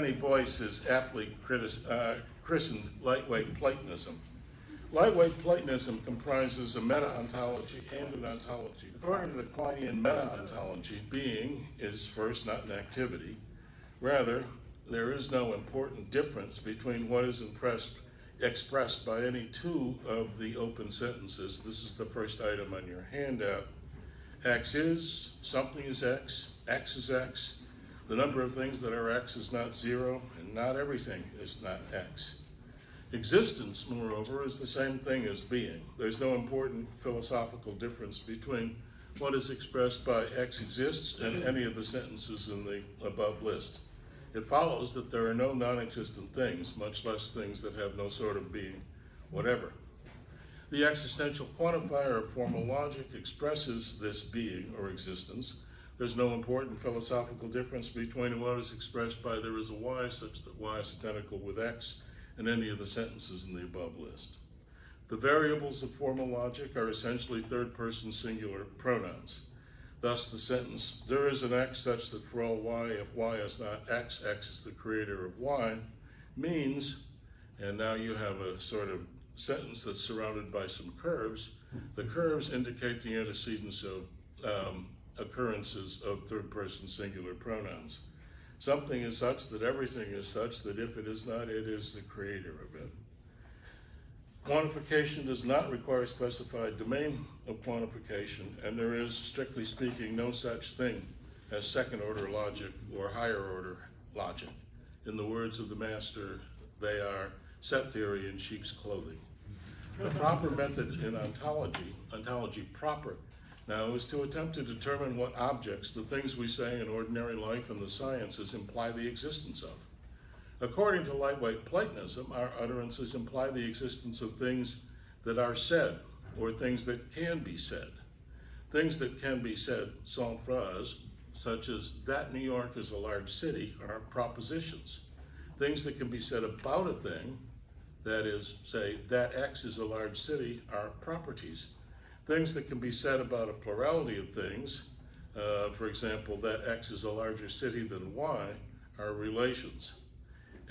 Kenneth Boyce is aptly christened lightweight Platonism. Lightweight Platonism comprises a meta-ontology and an ontology. According to the Kleinian meta-ontology, being is first not an activity. Rather, there is no important difference between what is expressed by any two of the open sentences. This is the first item on your handout. X is, something is X is X. The number of things that are X is not zero, and not everything is not X. Existence, moreover, is the same thing as being. There's no important philosophical difference between what is expressed by X exists and any of the sentences in the above list. It follows that there are no non-existent things, much less things that have no sort of being, whatever. The existential quantifier of formal logic expresses this being or existence. There's no important philosophical difference between what is expressed by there is a Y such that Y is identical with X and any of the sentences in the above list. The variables of formal logic are essentially third-person singular pronouns. Thus the sentence, there is an X such that for all Y, if Y is not X, X is the creator of Y, means, and now you have a sort of sentence that's surrounded by some curves. The curves indicate the antecedents of occurrences of third-person singular pronouns. Something is such that everything is such that if it is not, it is the creator of it. Quantification does not require specified domain of quantification, and there is, strictly speaking, no such thing as second-order logic or higher-order logic. In the words of the master, they are set theory in sheep's clothing. The proper method in ontology proper, now, is to attempt to determine what objects, the things we say in ordinary life and the sciences, imply the existence of. According to lightweight Platonism, our utterances imply the existence of things that are said, or things that can be said. Things that can be said, sans phrase, such as that New York is a large city, are propositions. Things that can be said about a thing, that is, say, that X is a large city, are properties. Things that can be said about a plurality of things, for example, that X is a larger city than Y, are relations.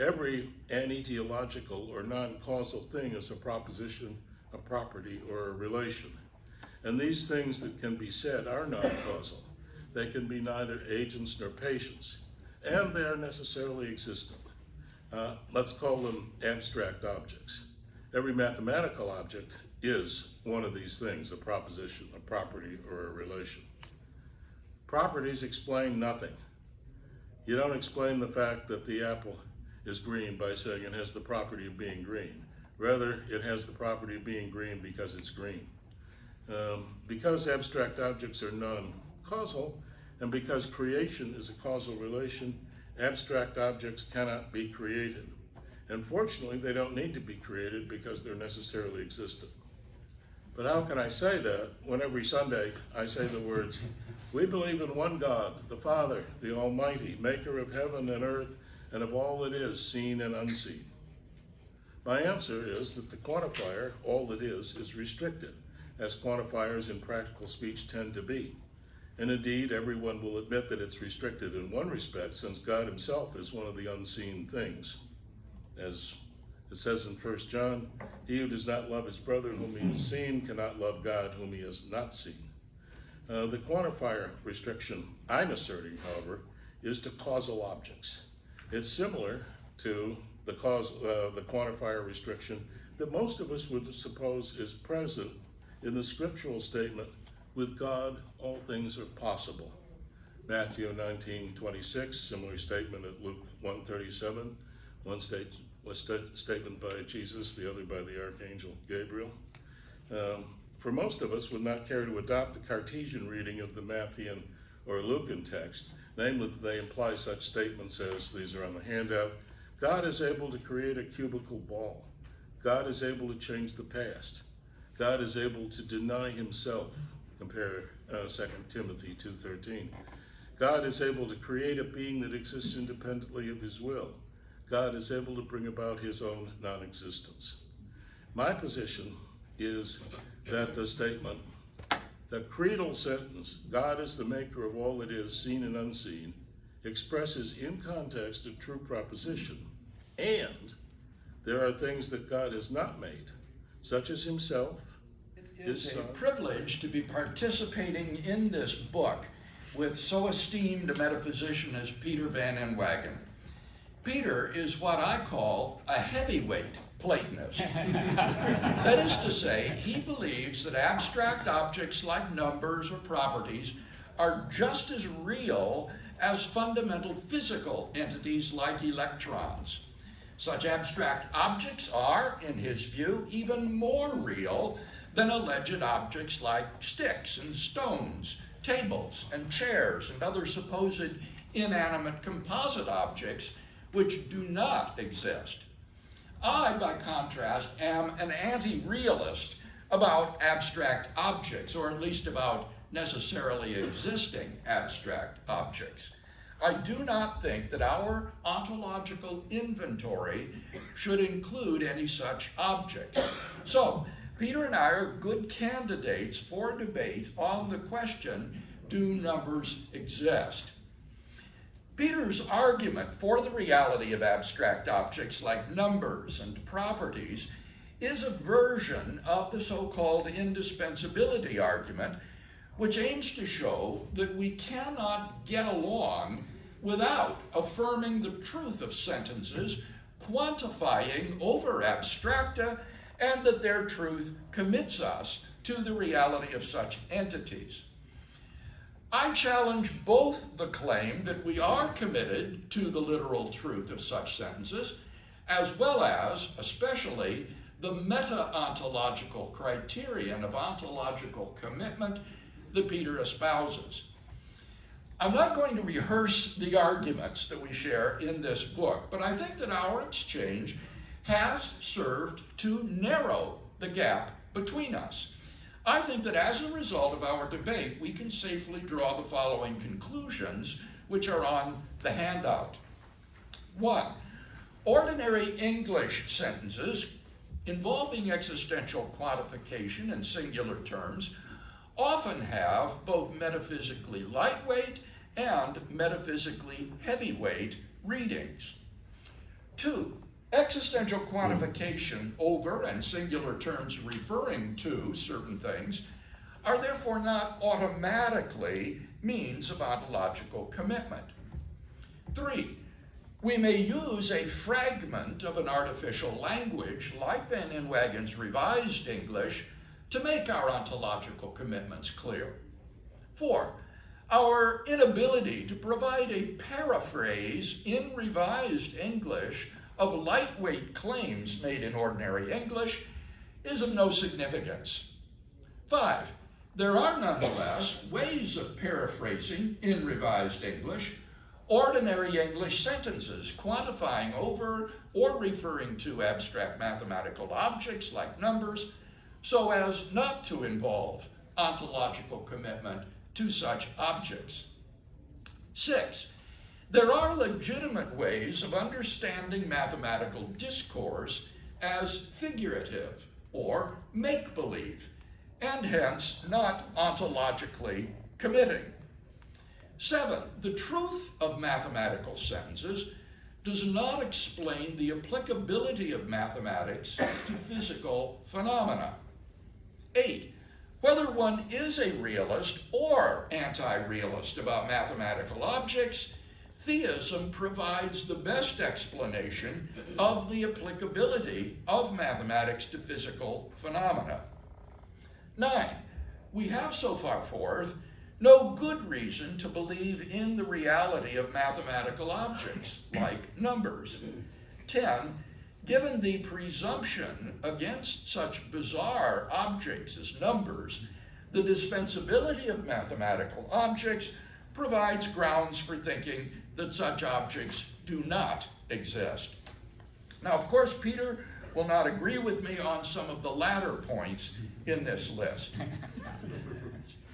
Every anetiological or non-causal thing is a proposition, a property, or a relation. And these things that can be said are non-causal. They can be neither agents nor patients, and they are necessarily existent. Let's call them abstract objects. Every mathematical object is one of these things, a proposition, a property, or a relation. Properties explain nothing. You don't explain the fact that the apple is green by saying it has the property of being green. Rather, it has the property of being green because it's green. Because abstract objects are non-causal, and because creation is a causal relation, abstract objects cannot be created. And fortunately, they don't need to be created because they're necessarily existent. But how can I say that when every Sunday I say the words, we believe in one God, the Father, the Almighty, maker of heaven and earth, and of all that is seen and unseen? My answer is that the quantifier, all that is restricted, as quantifiers in practical speech tend to be. And indeed, everyone will admit that it's restricted in one respect, since God himself is one of the unseen things. As it says in 1 John, he who does not love his brother whom he has seen cannot love God whom he has not seen. The quantifier restriction I'm asserting, however, is to causal objects. It's similar to the quantifier restriction that most of us would suppose is present in the scriptural statement, with God all things are possible. Matthew 19:26, similar statement at Luke 1:37, one statement by Jesus, the other by the Archangel Gabriel. For most of us would not care to adopt the Cartesian reading of the Matthean or Lucan text, namely that they imply such statements as, these are on the handout, God is able to create a cubical ball. God is able to change the past. God is able to deny himself. Compare 2 Timothy 2:13. God is able to create a being that exists independently of his will. God is able to bring about his own non-existence. My position is that the statement, the creedal sentence, God is the maker of all that is seen and unseen, expresses in context a true proposition, and there are things that God has not made, such as himself, his It's a son. privilege to be participating in this book with so esteemed a metaphysician as Peter van Inwagen. Peter is what I call a heavyweight Platonist. That is to say, he believes that abstract objects like numbers or properties are just as real as fundamental physical entities like electrons. Such abstract objects are, in his view, even more real than alleged objects like sticks and stones, tables and chairs, and other supposed inanimate composite objects which do not exist. I, by contrast, am an anti-realist about abstract objects, or at least about necessarily existing abstract objects. I do not think that our ontological inventory should include any such objects. So, Peter and I are good candidates for debate on the question, do numbers exist? Peter's argument for the reality of abstract objects like numbers and properties is a version of the so-called indispensability argument, which aims to show that we cannot get along without affirming the truth of sentences, quantifying over abstracta, and that their truth commits us to the reality of such entities. I challenge both the claim that we are committed to the literal truth of such sentences, as well as, especially, the meta-ontological criterion of ontological commitment that Peter espouses. I'm not going to rehearse the arguments that we share in this book, but I think that our exchange has served to narrow the gap between us. I think that as a result of our debate, we can safely draw the following conclusions, which are on the handout. 1. Ordinary English sentences involving existential quantification in singular terms often have both metaphysically lightweight and metaphysically heavyweight readings. 2. Existential quantification over and singular terms referring to certain things are therefore not automatically means of ontological commitment. 3. We may use a fragment of an artificial language like Van Inwagen's Revised English to make our ontological commitments clear. 4. Our inability to provide a paraphrase in Revised English of lightweight claims made in ordinary English is of no significance. 5. There are nonetheless ways of paraphrasing in Revised English ordinary English sentences, quantifying over or referring to abstract mathematical objects like numbers, so as not to involve ontological commitment to such objects. 6. There are legitimate ways of understanding mathematical discourse as figurative or make-believe, and hence not ontologically committing. 7. The truth of mathematical sentences does not explain the applicability of mathematics to physical phenomena. 8. Whether one is a realist or anti-realist about mathematical objects, theism provides the best explanation of the applicability of mathematics to physical phenomena. 9. We have so far forth no good reason to believe in the reality of mathematical objects like numbers. 10. Given the presumption against such bizarre objects as numbers, the dispensability of mathematical objects provides grounds for thinking that such objects do not exist. Now, of course, Peter will not agree with me on some of the latter points in this list.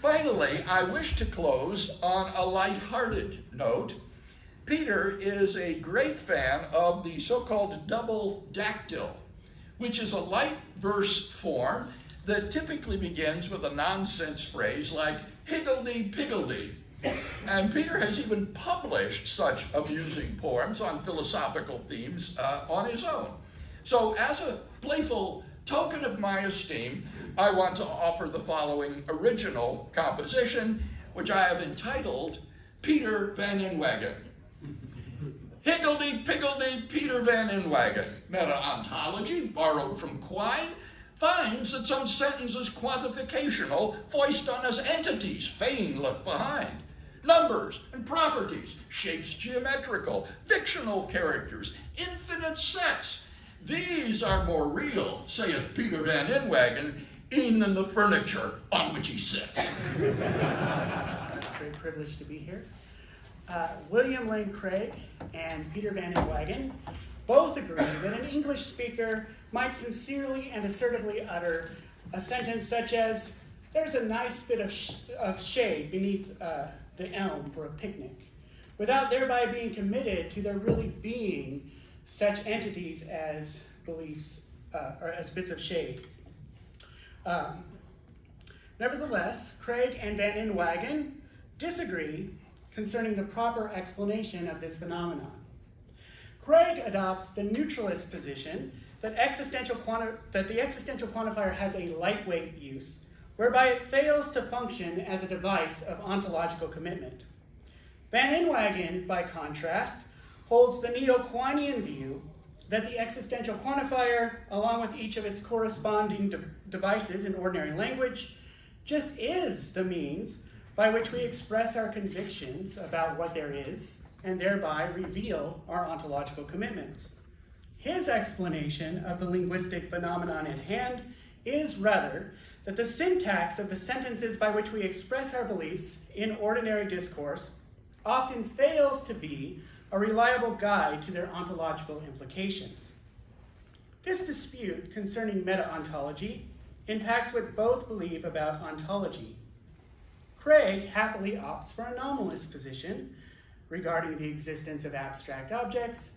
Finally, I wish to close on a lighthearted note. Peter is a great fan of the so-called double dactyl, which is a light verse form that typically begins with a nonsense phrase like higgledy-piggledy, And Peter has even published such amusing poems on philosophical themes on his own. So as a playful token of my esteem, I want to offer the following original composition, which I have entitled Peter Van Inwagen. Higgledy-piggledy Peter Van Inwagen, meta-ontology borrowed from Quine, finds that some sentence is quantificational, foist on as entities, feign left behind. Numbers and properties, shapes geometrical, fictional characters, infinite sets. These are more real, saith Peter Van Inwagen, e'en than the furniture on which he sits. It's a great privilege to be here. William Lane Craig and Peter Van Inwagen both agree that an English speaker might sincerely and assertively utter a sentence such as, "There's a nice bit of shade beneath the elm for a picnic," without thereby being committed to there really being such entities as beliefs or as bits of shade. Nevertheless, Craig and Van Inwagen disagree concerning the proper explanation of this phenomenon. Craig adopts the neutralist position that the existential quantifier has a lightweight use, whereby it fails to function as a device of ontological commitment. Van Inwagen, by contrast, holds the neo-Quinean view that the existential quantifier, along with each of its corresponding devices in ordinary language, just is the means by which we express our convictions about what there is, and thereby reveal our ontological commitments. His explanation of the linguistic phenomenon at hand is rather that the syntax of the sentences by which we express our beliefs in ordinary discourse often fails to be a reliable guide to their ontological implications. This dispute concerning meta-ontology impacts what both believe about ontology. Craig happily opts for a nominalist position regarding the existence of abstract objects,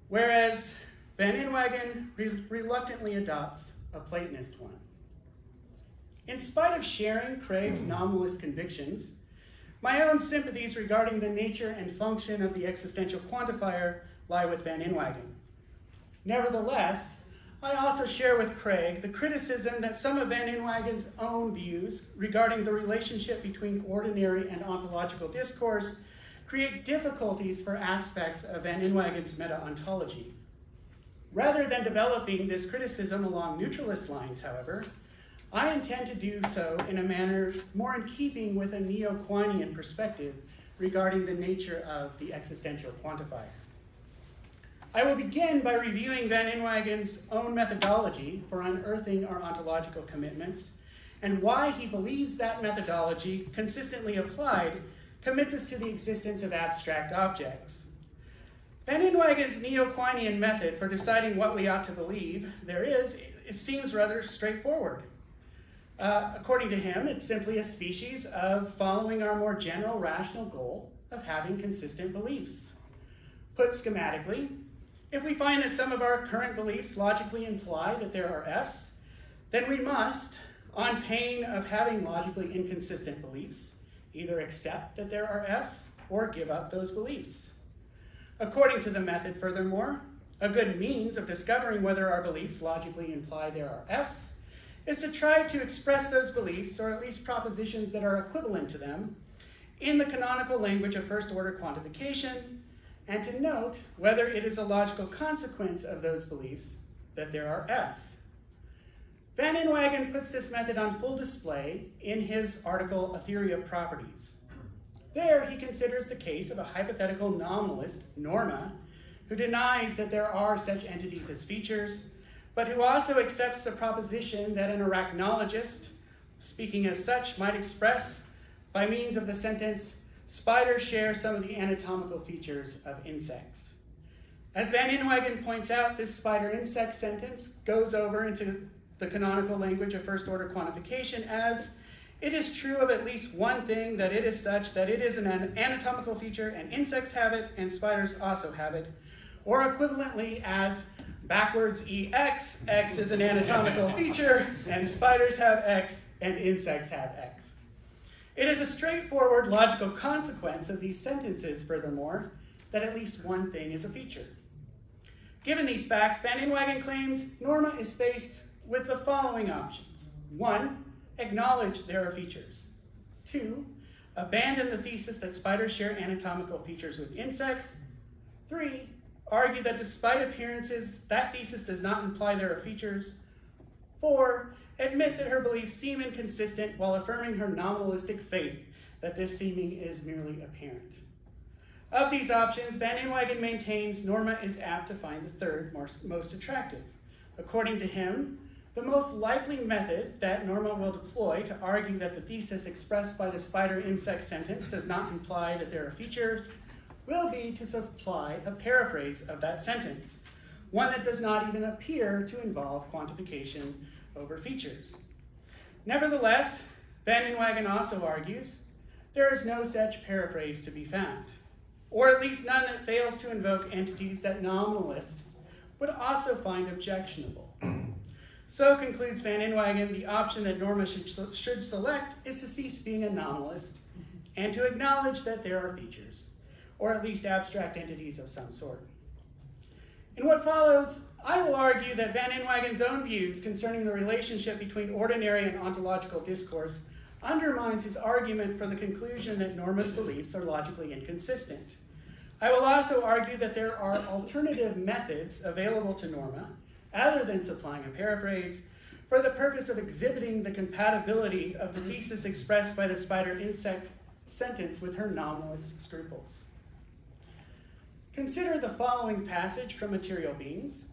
whereas Van Inwagen reluctantly adopts a Platonist one. In spite of sharing Craig's nominalist convictions, my own sympathies regarding the nature and function of the existential quantifier lie with Van Inwagen. Nevertheless, I also share with Craig the criticism that some of Van Inwagen's own views regarding the relationship between ordinary and ontological discourse create difficulties for aspects of Van Inwagen's meta-ontology. Rather than developing this criticism along neutralist lines, however, I intend to do so in a manner more in keeping with a neo-Quinean perspective regarding the nature of the existential quantifier. I will begin by reviewing Van Inwagen's own methodology for unearthing our ontological commitments and why he believes that methodology, consistently applied, commits us to the existence of abstract objects. Van Inwagen's neo-Quinean method for deciding what we ought to believe there is, it seems rather straightforward. According to him, it's simply a species of following our more general rational goal of having consistent beliefs. Put schematically, if we find that some of our current beliefs logically imply that there are Fs, then we must, on pain of having logically inconsistent beliefs, either accept that there are Fs or give up those beliefs. According to the method, furthermore, a good means of discovering whether our beliefs logically imply there are Fs is to try to express those beliefs, or at least propositions that are equivalent to them, in the canonical language of first-order quantification, and to note whether it is a logical consequence of those beliefs that there are Fs. Van Inwagen puts this method on full display in his article, A Theory of Properties. There, he considers the case of a hypothetical nominalist, Norma, who denies that there are such entities as features, but who also accepts the proposition that an arachnologist, speaking as such, might express, by means of the sentence, "Spiders share some of the anatomical features of insects." As Van Inwagen points out, this spider-insect sentence goes over into the canonical language of first-order quantification as, "It is true of at least one thing, that it is such that it is an anatomical feature, and insects have it, and spiders also have it," or equivalently as, "Backwards EX, X is an anatomical feature, and spiders have X, and insects have X." It is a straightforward logical consequence of these sentences, furthermore, that at least one thing is a feature. Given these facts, Van Inwagen claims Norma is faced with the following options. 1, acknowledge there are features. 2, abandon the thesis that spiders share anatomical features with insects. 3, argue that despite appearances, that thesis does not imply there are features. 4, admit that her beliefs seem inconsistent while affirming her nominalistic faith that this seeming is merely apparent. Of these options, Van Inwagen maintains Norma is apt to find the third most attractive. According to him, the most likely method that Norma will deploy to argue that the thesis expressed by the spider-insect sentence does not imply that there are features will be to supply a paraphrase of that sentence, one that does not even appear to involve quantification over features. Nevertheless, Van Inwagen also argues there is no such paraphrase to be found, or at least none that fails to invoke entities that nominalists would also find objectionable. So, concludes Van Inwagen, the option that Norma should select is to cease being a nominalist and to acknowledge that there are features, or at least abstract entities of some sort. In what follows, I will argue that Van Inwagen's own views concerning the relationship between ordinary and ontological discourse undermines his argument for the conclusion that Norma's beliefs are logically inconsistent. I will also argue that there are alternative methods available to Norma, other than supplying a paraphrase, for the purpose of exhibiting the compatibility of the thesis expressed by the spider-insect sentence with her nominalist scruples. Consider the following passage from Material Beings,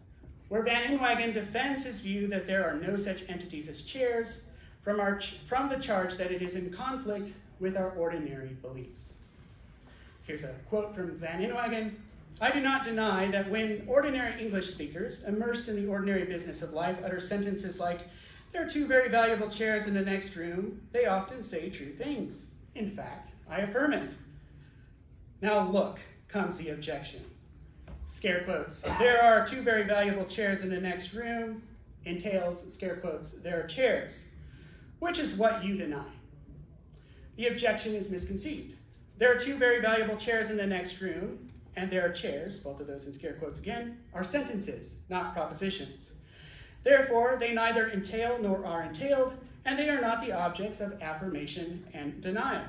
where Van Inwagen defends his view that there are no such entities as chairs from the charge that it is in conflict with our ordinary beliefs. Here's a quote from Van Inwagen. I do not deny that when ordinary English speakers, immersed in the ordinary business of life, utter sentences like, there are 2 very valuable chairs in the next room, they often say true things. In fact, I affirm it. Now look, comes the objection. Scare quotes, there are 2 very valuable chairs in the next room, entails, scare quotes, there are chairs, which is what you deny. The objection is misconceived. There are 2 very valuable chairs in the next room, and there are chairs, both of those in scare quotes again, are sentences, not propositions. Therefore, they neither entail nor are entailed, and they are not the objects of affirmation and denial.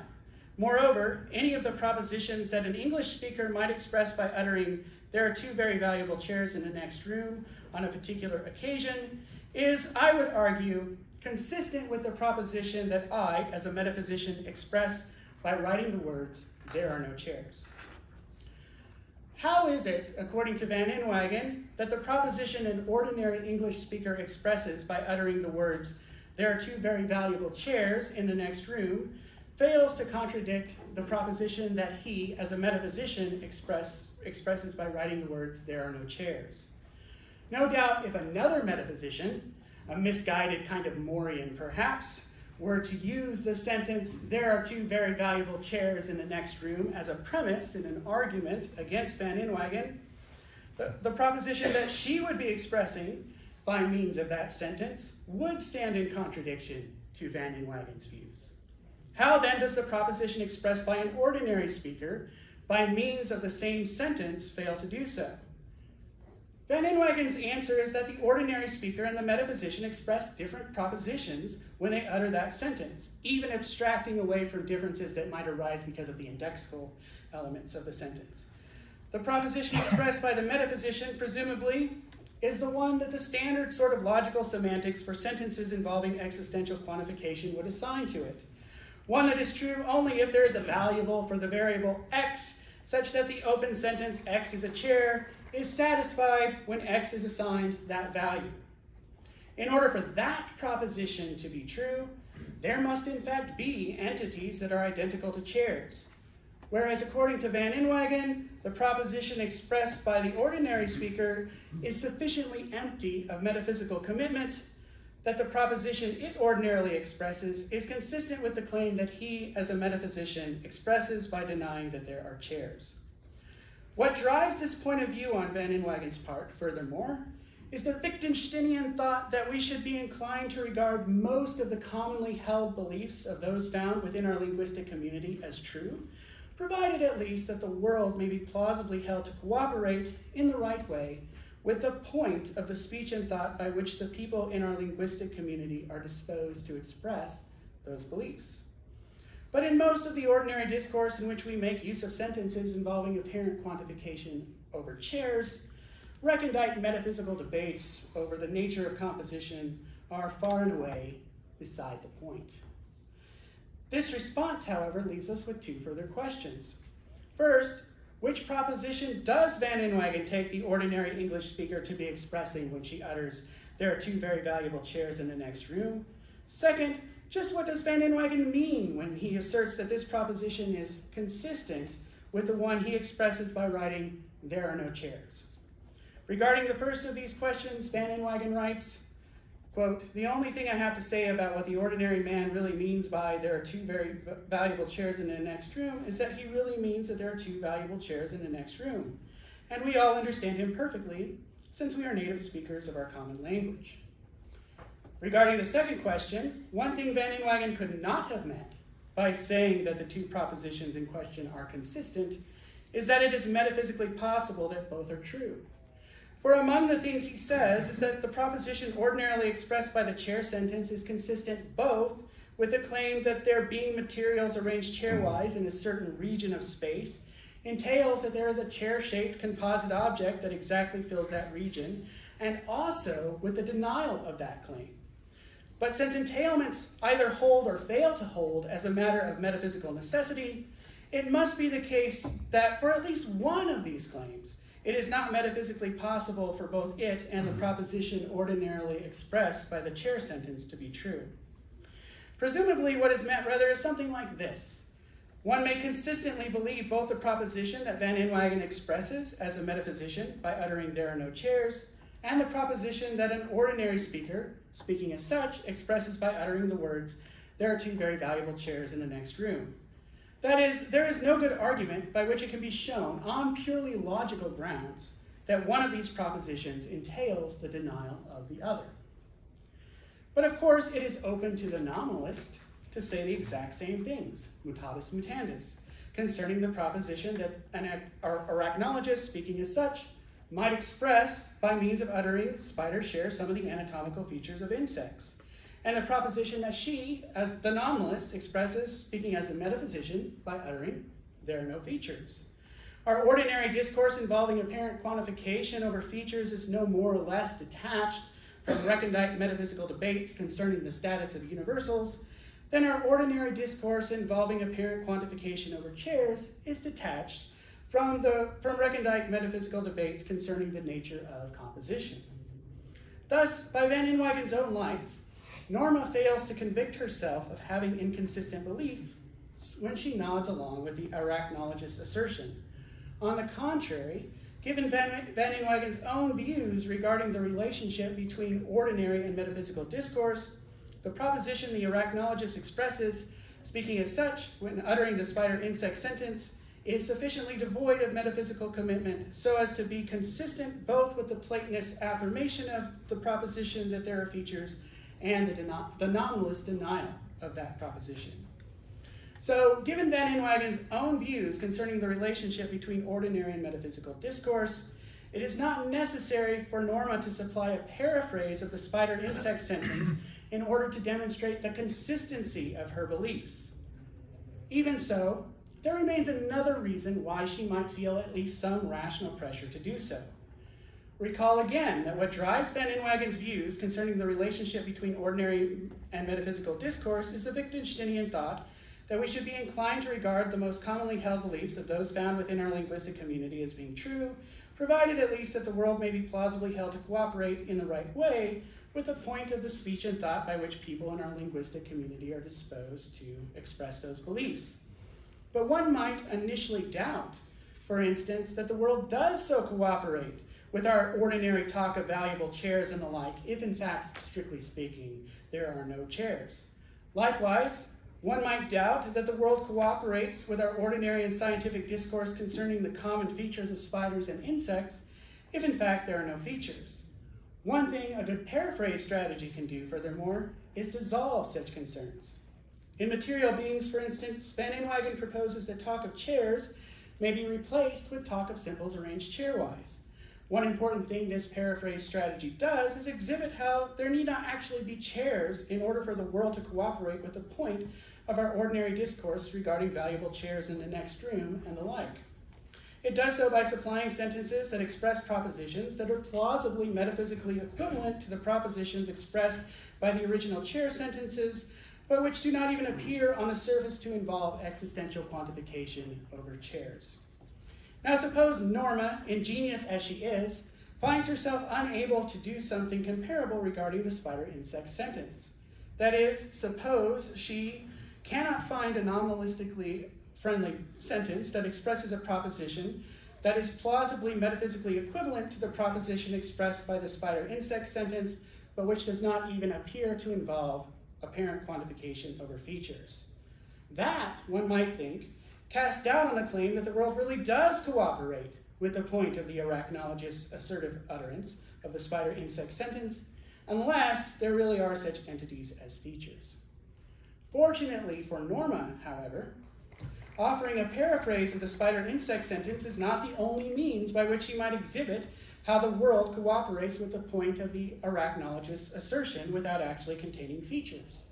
Moreover, any of the propositions that an English speaker might express by uttering, there are 2 very valuable chairs in the next room on a particular occasion, is, I would argue, consistent with the proposition that I, as a metaphysician, express by writing the words, there are no chairs. How is it, according to Van Inwagen, that the proposition an ordinary English speaker expresses by uttering the words, there are 2 very valuable chairs in the next room, fails to contradict the proposition that he, as a metaphysician, expresses by writing the words, there are no chairs? No doubt if another metaphysician, a misguided kind of Morean perhaps, were to use the sentence, there are 2 very valuable chairs in the next room, as a premise in an argument against Van Inwagen, the proposition that she would be expressing by means of that sentence would stand in contradiction to Van Inwagen's views. How then does the proposition expressed by an ordinary speaker by means of the same sentence fail to do so? Van Inwagen's answer is that the ordinary speaker and the metaphysician express different propositions when they utter that sentence, even abstracting away from differences that might arise because of the indexical elements of the sentence. The proposition expressed by the metaphysician, presumably, is the one that the standard sort of logical semantics for sentences involving existential quantification would assign to it. One that is true only if there is a variable for the variable x, such that the open sentence, x is a chair, is satisfied when x is assigned that value. In order for that proposition to be true, there must in fact be entities that are identical to chairs. Whereas according to Van Inwagen, the proposition expressed by the ordinary speaker is sufficiently empty of metaphysical commitment that the proposition it ordinarily expresses is consistent with the claim that he, as a metaphysician, expresses by denying that there are chairs. What drives this point of view on Van Inwagen's part, furthermore, is the Wittgensteinian thought that we should be inclined to regard most of the commonly held beliefs of those found within our linguistic community as true, provided at least that the world may be plausibly held to cooperate in the right way with the point of the speech and thought by which the people in our linguistic community are disposed to express those beliefs. But in most of the ordinary discourse in which we make use of sentences involving apparent quantification over chairs, recondite metaphysical debates over the nature of composition are far and away beside the point. This response, however, leaves us with two further questions. First, which proposition does Van Inwagen take the ordinary English speaker to be expressing when she utters, "There are two very valuable chairs in the next room"? Second, just what does Van Inwagen mean when he asserts that this proposition is consistent with the one he expresses by writing, "There are no chairs"? Regarding the first of these questions, Van Inwagen writes, quote, "The only thing I have to say about what the ordinary man really means by 'there are two very valuable chairs in the next room' is that he really means that there are two valuable chairs in the next room. And we all understand him perfectly, since we are native speakers of our common language." Regarding the second question, one thing Van Inwagen could not have meant by saying that the two propositions in question are consistent is that it is metaphysically possible that both are true. For among the things he says is that the proposition ordinarily expressed by the chair sentence is consistent both with the claim that there being materials arranged chairwise in a certain region of space entails that there is a chair-shaped composite object that exactly fills that region, and also with the denial of that claim. But since entailments either hold or fail to hold as a matter of metaphysical necessity, it must be the case that for at least one of these claims, it is not metaphysically possible for both it and the proposition ordinarily expressed by the chair sentence to be true. Presumably, what is meant rather is something like this. One may consistently believe both the proposition that Van Inwagen expresses as a metaphysician by uttering "there are no chairs," and the proposition that an ordinary speaker, speaking as such, expresses by uttering the words, "There are two very valuable chairs in the next room." That is, there is no good argument by which it can be shown on purely logical grounds that one of these propositions entails the denial of the other. But of course, it is open to the nominalist to say the exact same things, mutatis mutandis, concerning the proposition that an arachnologist, speaking as such, might express by means of uttering "spiders share some of the anatomical features of insects," and the proposition that she, as the nominalist, expresses, speaking as a metaphysician, by uttering "there are no features." Our ordinary discourse involving apparent quantification over features is no more or less detached from recondite metaphysical debates concerning the status of universals than our ordinary discourse involving apparent quantification over chairs is detached from recondite metaphysical debates concerning the nature of composition. Thus, by Van Inwagen's own lights, Norma fails to convict herself of having inconsistent beliefs when she nods along with the arachnologist's assertion. On the contrary, given Van Inwagen's own views regarding the relationship between ordinary and metaphysical discourse, the proposition the arachnologist expresses, speaking as such, when uttering the spider-insect sentence, is sufficiently devoid of metaphysical commitment so as to be consistent both with the Platonist affirmation of the proposition that there are features and the nominalist denial of that proposition. So, given Van Inwagen's own views concerning the relationship between ordinary and metaphysical discourse, it is not necessary for Norma to supply a paraphrase of the spider-insect sentence in order to demonstrate the consistency of her beliefs. Even so, there remains another reason why she might feel at least some rational pressure to do so. Recall again that what drives Van Inwagen's views concerning the relationship between ordinary and metaphysical discourse is the Wittgensteinian thought that we should be inclined to regard the most commonly held beliefs of those found within our linguistic community as being true, provided at least that the world may be plausibly held to cooperate in the right way with the point of the speech and thought by which people in our linguistic community are disposed to express those beliefs. But one might initially doubt, for instance, that the world does so cooperate with our ordinary talk of valuable chairs and the like, if in fact, strictly speaking, there are no chairs. Likewise, one might doubt that the world cooperates with our ordinary and scientific discourse concerning the common features of spiders and insects, if in fact there are no features. One thing a good paraphrase strategy can do, furthermore, is dissolve such concerns. In Material Beings, for instance, Van Inwagen proposes that talk of chairs may be replaced with talk of simples arranged chairwise. One important thing this paraphrase strategy does is exhibit how there need not actually be chairs in order for the world to cooperate with the point of our ordinary discourse regarding valuable chairs in the next room and the like. It does so by supplying sentences that express propositions that are plausibly metaphysically equivalent to the propositions expressed by the original chair sentences, but which do not even appear on the surface to involve existential quantification over chairs. Now suppose Norma, ingenious as she is, finds herself unable to do something comparable regarding the spider insect sentence. That is, suppose she cannot find a nominalistically friendly sentence that expresses a proposition that is plausibly metaphysically equivalent to the proposition expressed by the spider insect sentence, but which does not even appear to involve apparent quantification over features. That, one might think, casts doubt on the claim that the world really does cooperate with the point of the arachnologist's assertive utterance of the spider insect sentence, unless there really are such entities as features. Fortunately for Norma, however, offering a paraphrase of the spider insect sentence is not the only means by which she might exhibit how the world cooperates with the point of the arachnologist's assertion without actually containing features.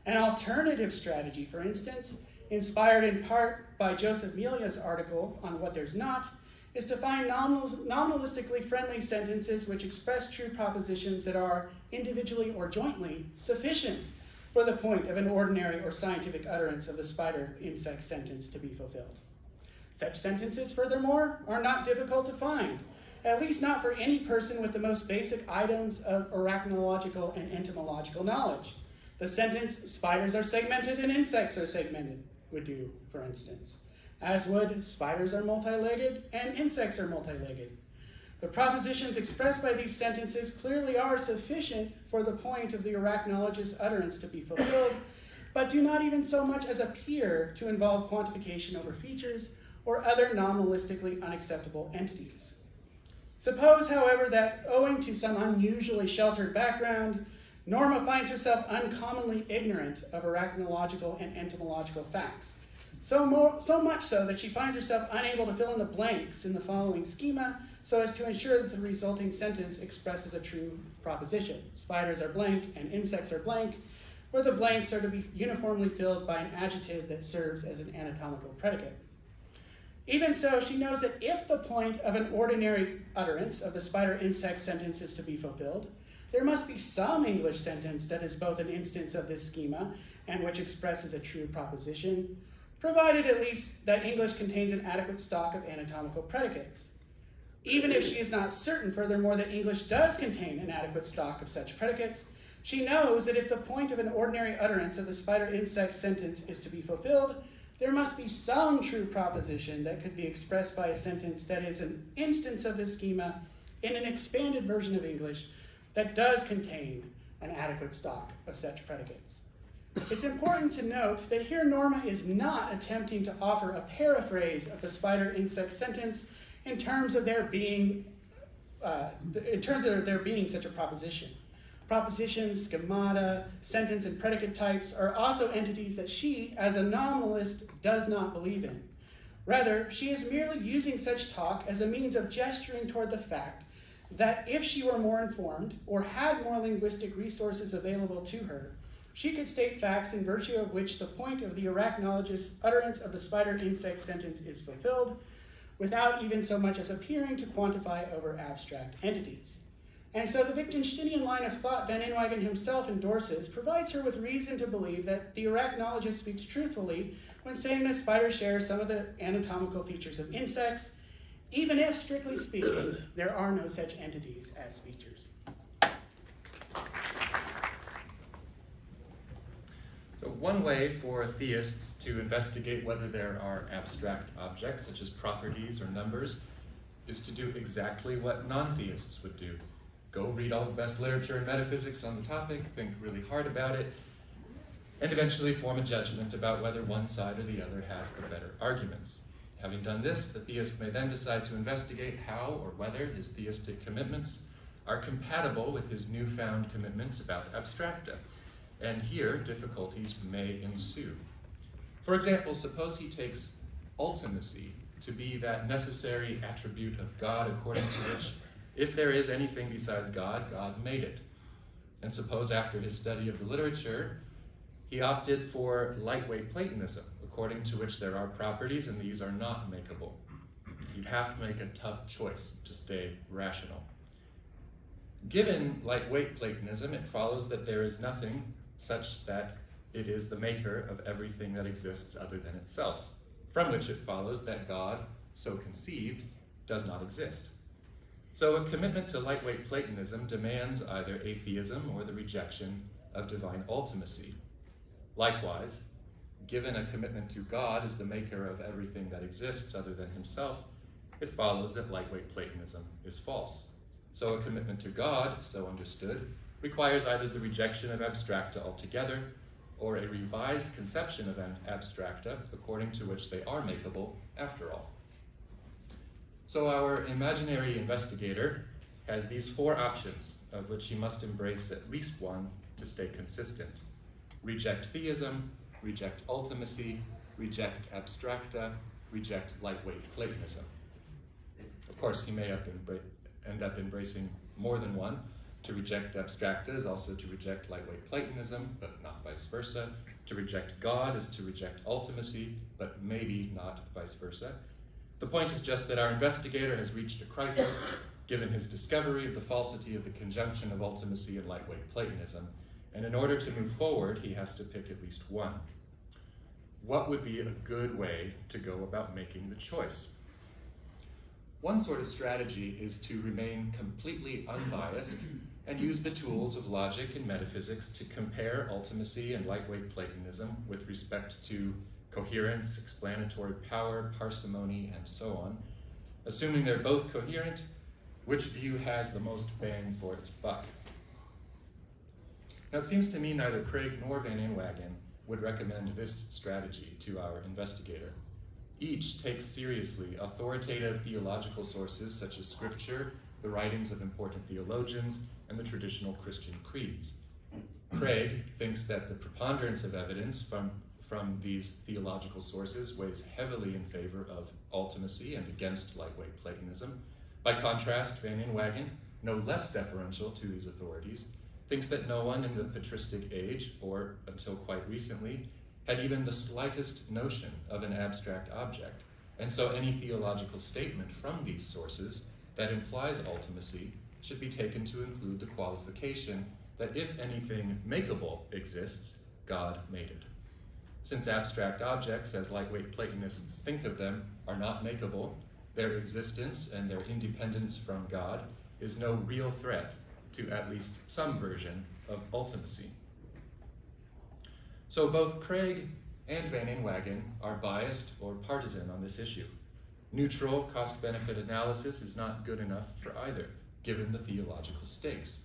An alternative strategy, for instance, inspired in part by Joseph Melia's article on What There's Not, is to find nominalistically friendly sentences which express true propositions that are, individually or jointly, sufficient for the point of an ordinary or scientific utterance of the spider insect sentence to be fulfilled. Such sentences, furthermore, are not difficult to find, at least not for any person with the most basic items of arachnological and entomological knowledge. The sentence, spiders are segmented and insects are segmented, would do, for instance, as would spiders are multi-legged and insects are multi-legged. The propositions expressed by these sentences clearly are sufficient for the point of the arachnologist's utterance to be fulfilled, but do not even so much as appear to involve quantification over features or other nominalistically unacceptable entities. Suppose, however, that owing to some unusually sheltered background, Norma finds herself uncommonly ignorant of arachnological and entomological facts, so much so that she finds herself unable to fill in the blanks in the following schema so as to ensure that the resulting sentence expresses a true proposition. Spiders are blank and insects are blank, where the blanks are to be uniformly filled by an adjective that serves as an anatomical predicate. Even so, she knows that if the point of an ordinary utterance of the spider-insect sentence is to be fulfilled, there must be some English sentence that is both an instance of this schema and which expresses a true proposition, provided at least that English contains an adequate stock of anatomical predicates. Even if she is not certain, furthermore, that English does contain an adequate stock of such predicates, she knows that if the point of an ordinary utterance of the spider-insect sentence is to be fulfilled, there must be some true proposition that could be expressed by a sentence that is an instance of this schema in an expanded version of English that does contain an adequate stock of such predicates. It's important to note that here Norma is not attempting to offer a paraphrase of the spider-insect sentence in terms of there being such a proposition. Propositions, schemata, sentence, and predicate types are also entities that she, as a nominalist, does not believe in. Rather, she is merely using such talk as a means of gesturing toward the fact that if she were more informed or had more linguistic resources available to her, she could state facts in virtue of which the point of the arachnologist's utterance of the spider-insect sentence is fulfilled, without even so much as appearing to quantify over abstract entities. And so the Wittgensteinian line of thought Van Inwagen himself endorses provides her with reason to believe that the arachnologist speaks truthfully when saying that spiders share some of the anatomical features of insects, even if, strictly speaking, there are no such entities as features. So one way for theists to investigate whether there are abstract objects, such as properties or numbers, is to do exactly what non-theists would do. Go read all the best literature in metaphysics on the topic, think really hard about it, and eventually form a judgment about whether one side or the other has the better arguments. Having done this, the theist may then decide to investigate how or whether his theistic commitments are compatible with his newfound commitments about abstracta, and here difficulties may ensue. For example, suppose he takes ultimacy to be that necessary attribute of God according to which, if there is anything besides God, God made it. And suppose after his study of the literature, he opted for lightweight Platonism, according to which there are properties and these are not makeable. He'd have to make a tough choice to stay rational. Given lightweight Platonism, it follows that there is nothing such that it is the maker of everything that exists other than itself, from which it follows that God, so conceived, does not exist. So a commitment to lightweight Platonism demands either atheism or the rejection of divine ultimacy. Likewise, given a commitment to God as the maker of everything that exists other than himself, it follows that lightweight Platonism is false. So a commitment to God, so understood, requires either the rejection of abstracta altogether or a revised conception of abstracta according to which they are makeable after all. So our imaginary investigator has these four options, of which he must embrace at least one to stay consistent. Reject theism, reject ultimacy, reject abstracta, reject lightweight Platonism. Of course, he may end up embracing more than one. To reject abstracta is also to reject lightweight Platonism, but not vice versa. To reject God is to reject ultimacy, but maybe not vice versa. The point is just that our investigator has reached a crisis, given his discovery of the falsity of the conjunction of ultimacy and lightweight Platonism, and in order to move forward, he has to pick at least one. What would be a good way to go about making the choice? One sort of strategy is to remain completely unbiased and use the tools of logic and metaphysics to compare ultimacy and lightweight Platonism with respect to coherence, explanatory power, parsimony, and so on. Assuming they're both coherent, which view has the most bang for its buck? Now, it seems to me neither Craig nor Van Inwagen would recommend this strategy to our investigator. Each takes seriously authoritative theological sources such as scripture, the writings of important theologians, and the traditional Christian creeds. Craig thinks that the preponderance of evidence from these theological sources weighs heavily in favor of ultimacy and against lightweight Platonism. By contrast, Van Inwagen, no less deferential to these authorities, thinks that no one in the patristic age, or until quite recently, had even the slightest notion of an abstract object, and so any theological statement from these sources that implies ultimacy should be taken to include the qualification that if anything makeable exists, God made it. Since abstract objects, as lightweight Platonists think of them, are not makeable, their existence and their independence from God is no real threat to at least some version of ultimacy. So both Craig and Van Inwagen are biased or partisan on this issue. Neutral cost-benefit analysis is not good enough for either, given the theological stakes.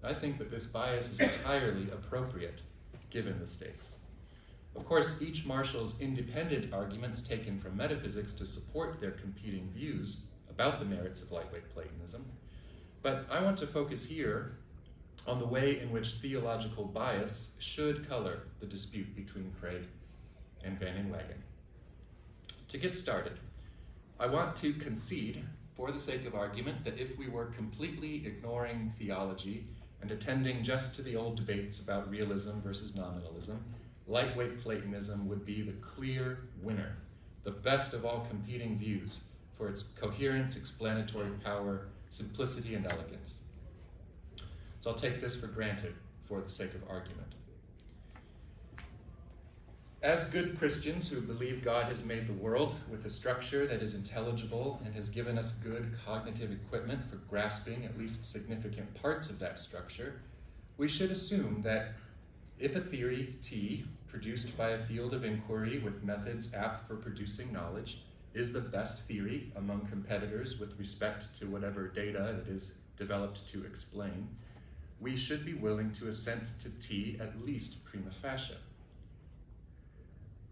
I think that this bias is entirely appropriate, given the stakes. Of course, each marshals independent arguments taken from metaphysics to support their competing views about the merits of lightweight Platonism, but I want to focus here on the way in which theological bias should color the dispute between Craig and Van Inwagen. To get started, I want to concede, for the sake of argument, that if we were completely ignoring theology and attending just to the old debates about realism versus nominalism, lightweight Platonism would be the clear winner, the best of all competing views for its coherence, explanatory power, simplicity, and elegance. So I'll take this for granted for the sake of argument. As good Christians who believe God has made the world with a structure that is intelligible and has given us good cognitive equipment for grasping at least significant parts of that structure, we should assume that if a theory, T, produced by a field of inquiry with methods apt for producing knowledge, is the best theory among competitors with respect to whatever data it is developed to explain, we should be willing to assent to T at least prima facie.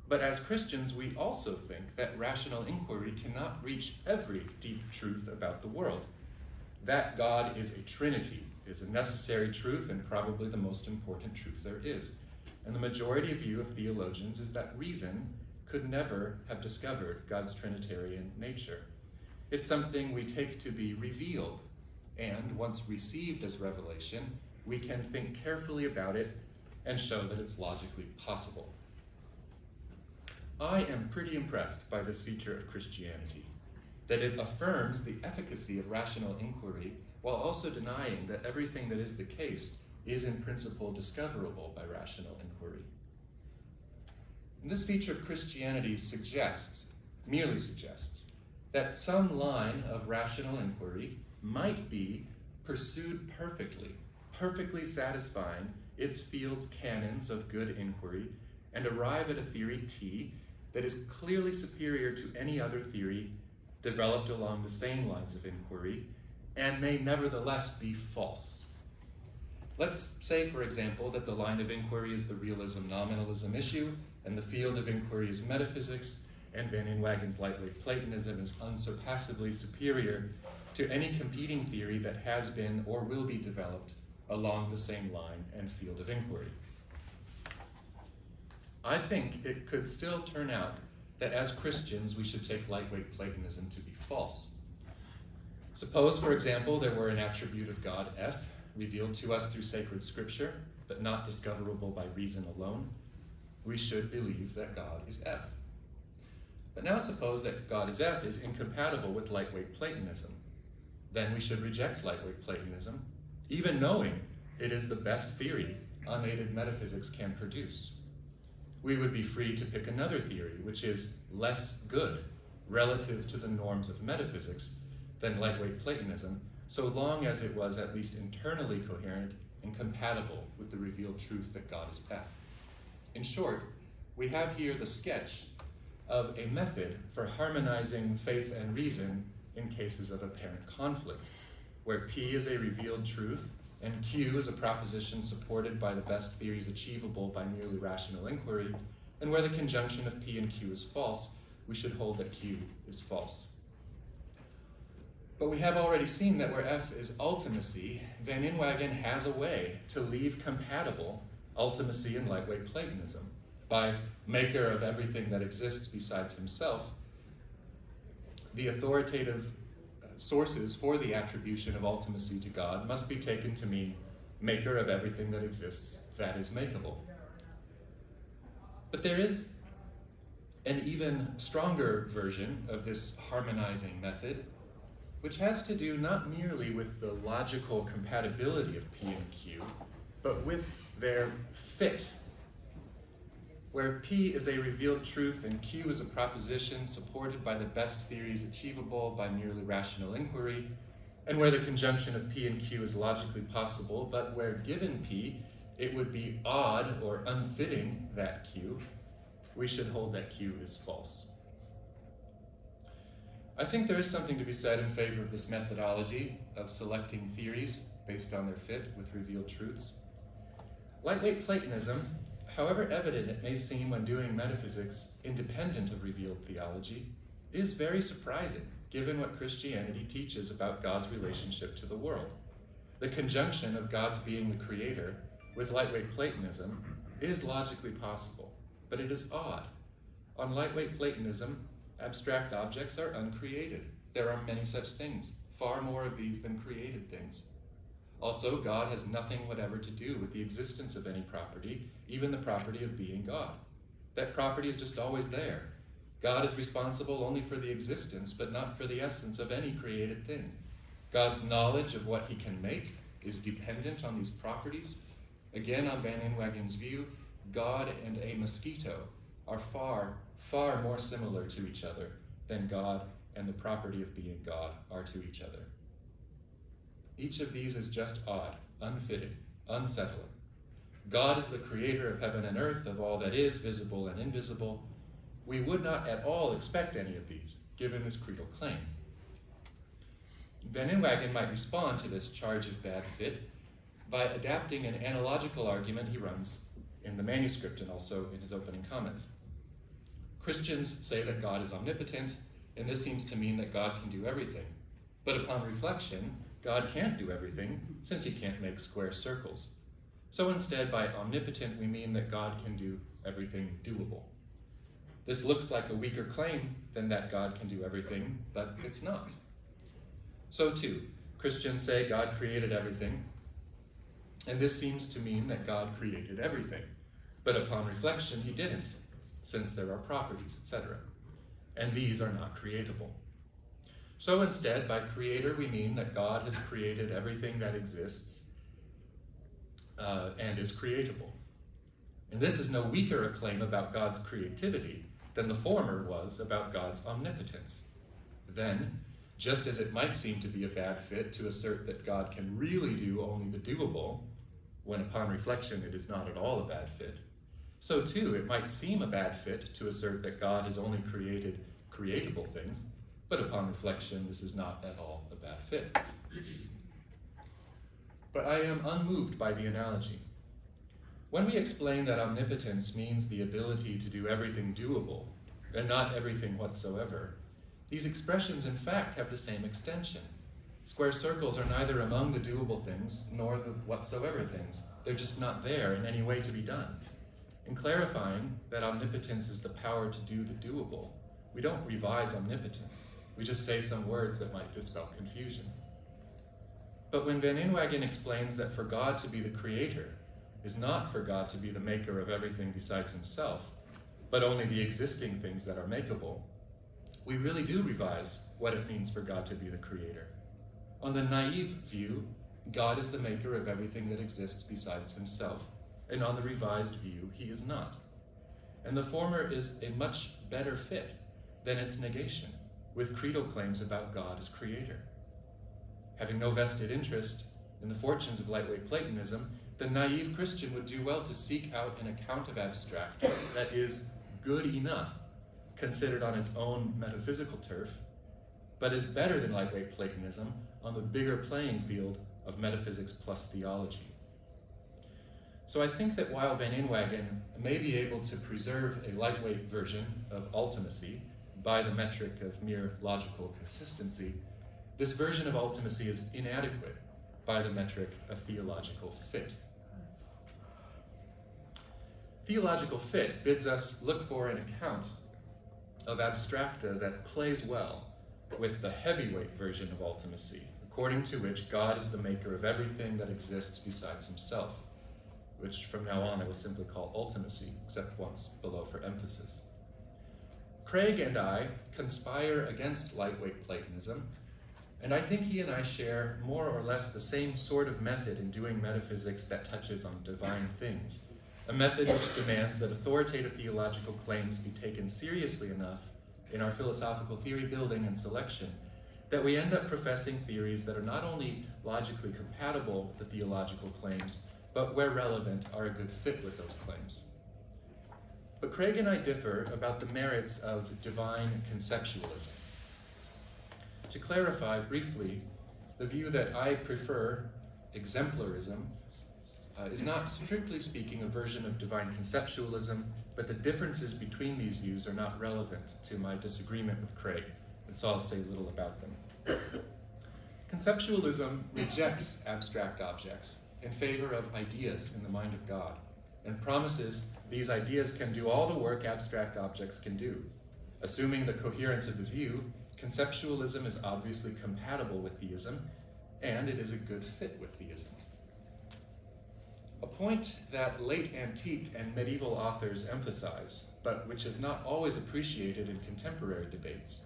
But as Christians, we also think that rational inquiry cannot reach every deep truth about the world. that God is a Trinity is a necessary truth and probably the most important truth there is. And the majority view of theologians is that reason could never have discovered God's Trinitarian nature. It's something we take to be revealed, and once received as revelation, we can think carefully about it and show that it's logically possible. I am pretty impressed by this feature of Christianity, that it affirms the efficacy of rational inquiry while also denying that everything that is the case is in principle discoverable by rational inquiry. And this feature of Christianity merely suggests, that some line of rational inquiry might be pursued perfectly satisfying its field's canons of good inquiry, and arrive at a theory T that is clearly superior to any other theory developed along the same lines of inquiry, and may nevertheless be false. Let's say, for example, that the line of inquiry is the realism-nominalism issue, and the field of inquiry is metaphysics, and Van Inwagen's lightweight Platonism is unsurpassably superior to any competing theory that has been or will be developed along the same line and field of inquiry. I think it could still turn out that as Christians we should take lightweight Platonism to be false. Suppose, for example, there were an attribute of God, F, revealed to us through sacred scripture, but not discoverable by reason alone. We should believe that God is F. But now suppose that God is F is incompatible with lightweight Platonism. Then we should reject lightweight Platonism, even knowing it is the best theory unaided metaphysics can produce. We would be free to pick another theory, which is less good relative to the norms of metaphysics than lightweight Platonism, so long as it was at least internally coherent and compatible with the revealed truth that God is F. In short, we have here the sketch of a method for harmonizing faith and reason in cases of apparent conflict, where P is a revealed truth and Q is a proposition supported by the best theories achievable by merely rational inquiry, and where the conjunction of P and Q is false, we should hold that Q is false. But we have already seen that where F is ultimacy, Van Inwagen has a way to leave compatible ultimacy in lightweight Platonism. By maker of everything that exists besides himself, the authoritative sources for the attribution of ultimacy to God must be taken to mean maker of everything that exists that is makeable. But there is an even stronger version of this harmonizing method, which has to do not merely with the logical compatibility of P and Q, but with their fit, where P is a revealed truth and Q is a proposition supported by the best theories achievable by merely rational inquiry, and where the conjunction of P and Q is logically possible, but where given P, it would be odd or unfitting that Q, we should hold that Q is false. I think there is something to be said in favor of this methodology of selecting theories based on their fit with revealed truths. Lightweight Platonism, however evident it may seem when doing metaphysics independent of revealed theology, is very surprising given what Christianity teaches about God's relationship to the world. The conjunction of God's being the creator with lightweight Platonism is logically possible, but it is odd. On lightweight Platonism, abstract objects are uncreated. There are many such things, far more of these than created things. Also, God has nothing whatever to do with the existence of any property, even the property of being God. That property is just always there. God is responsible only for the existence, but not for the essence of any created thing. God's knowledge of what he can make is dependent on these properties. Again, on Van Inwagen's view, God and a mosquito are far, far more similar to each other than God and the property of being God are to each other. Each of these is just odd, unfitting, unsettling. God is the creator of heaven and earth, of all that is, visible and invisible. We would not at all expect any of these, given this creedal claim. Van Inwagen might respond to this charge of bad fit by adapting an analogical argument he runs in the manuscript and also in his opening comments. Christians say that God is omnipotent, and this seems to mean that God can do everything. But upon reflection, God can't do everything, since he can't make square circles. So instead, by omnipotent, we mean that God can do everything doable. This looks like a weaker claim than that God can do everything, but it's not. So too, Christians say God created everything, and this seems to mean that God created everything. But upon reflection, he didn't, since there are properties, etc. And these are not creatable. So instead, by creator, we mean that God has created everything that exists and is creatable. And this is no weaker a claim about God's creativity than the former was about God's omnipotence. Then, just as it might seem to be a bad fit to assert that God can really do only the doable, when upon reflection it is not at all a bad fit, so too it might seem a bad fit to assert that God has only created creatable things, but upon reflection this is not at all a bad fit. But I am unmoved by the analogy. When we explain that omnipotence means the ability to do everything doable, and not everything whatsoever, these expressions in fact have the same extension. Square circles are neither among the doable things nor the whatsoever things. They're just not there in any way to be done. In clarifying that omnipotence is the power to do the doable, we don't revise omnipotence. We just say some words that might dispel confusion. But when Van Inwagen explains that for God to be the creator is not for God to be the maker of everything besides himself, but only the existing things that are makeable, we really do revise what it means for God to be the creator. On the naive view, God is the maker of everything that exists besides himself, and on the revised view, he is not. And the former is a much better fit than its negation, with creedal claims about God as creator. Having no vested interest in the fortunes of lightweight Platonism, the naive Christian would do well to seek out an account of abstract that is good enough, considered on its own metaphysical turf, but is better than lightweight Platonism on the bigger playing field of metaphysics plus theology. So I think that while Van Inwagen may be able to preserve a lightweight version of ultimacy by the metric of mere logical consistency, this version of ultimacy is inadequate by the metric of theological fit. Theological fit bids us look for an account of abstracta that plays well with the heavyweight version of ultimacy, according to which God is the maker of everything that exists besides himself, which from now on I will simply call ultimacy, except once below for emphasis. Craig and I conspire against lightweight Platonism, and I think he and I share more or less the same sort of method in doing metaphysics that touches on divine things, a method which demands that authoritative theological claims be taken seriously enough in our philosophical theory building and selection that we end up professing theories that are not only logically compatible with the theological claims, but where relevant are a good fit with those claims. But Craig and I differ about the merits of divine conceptualism. To clarify briefly, the view that I prefer, exemplarism, is not strictly speaking a version of divine conceptualism, but the differences between these views are not relevant to my disagreement with Craig, and so I'll say little about them. Conceptualism rejects abstract objects in favor of ideas in the mind of God, and promises these ideas can do all the work abstract objects can do. Assuming the coherence of the view, conceptualism is obviously compatible with theism, and it is a good fit with theism. A point that late antique and medieval authors emphasize, but which is not always appreciated in contemporary debates,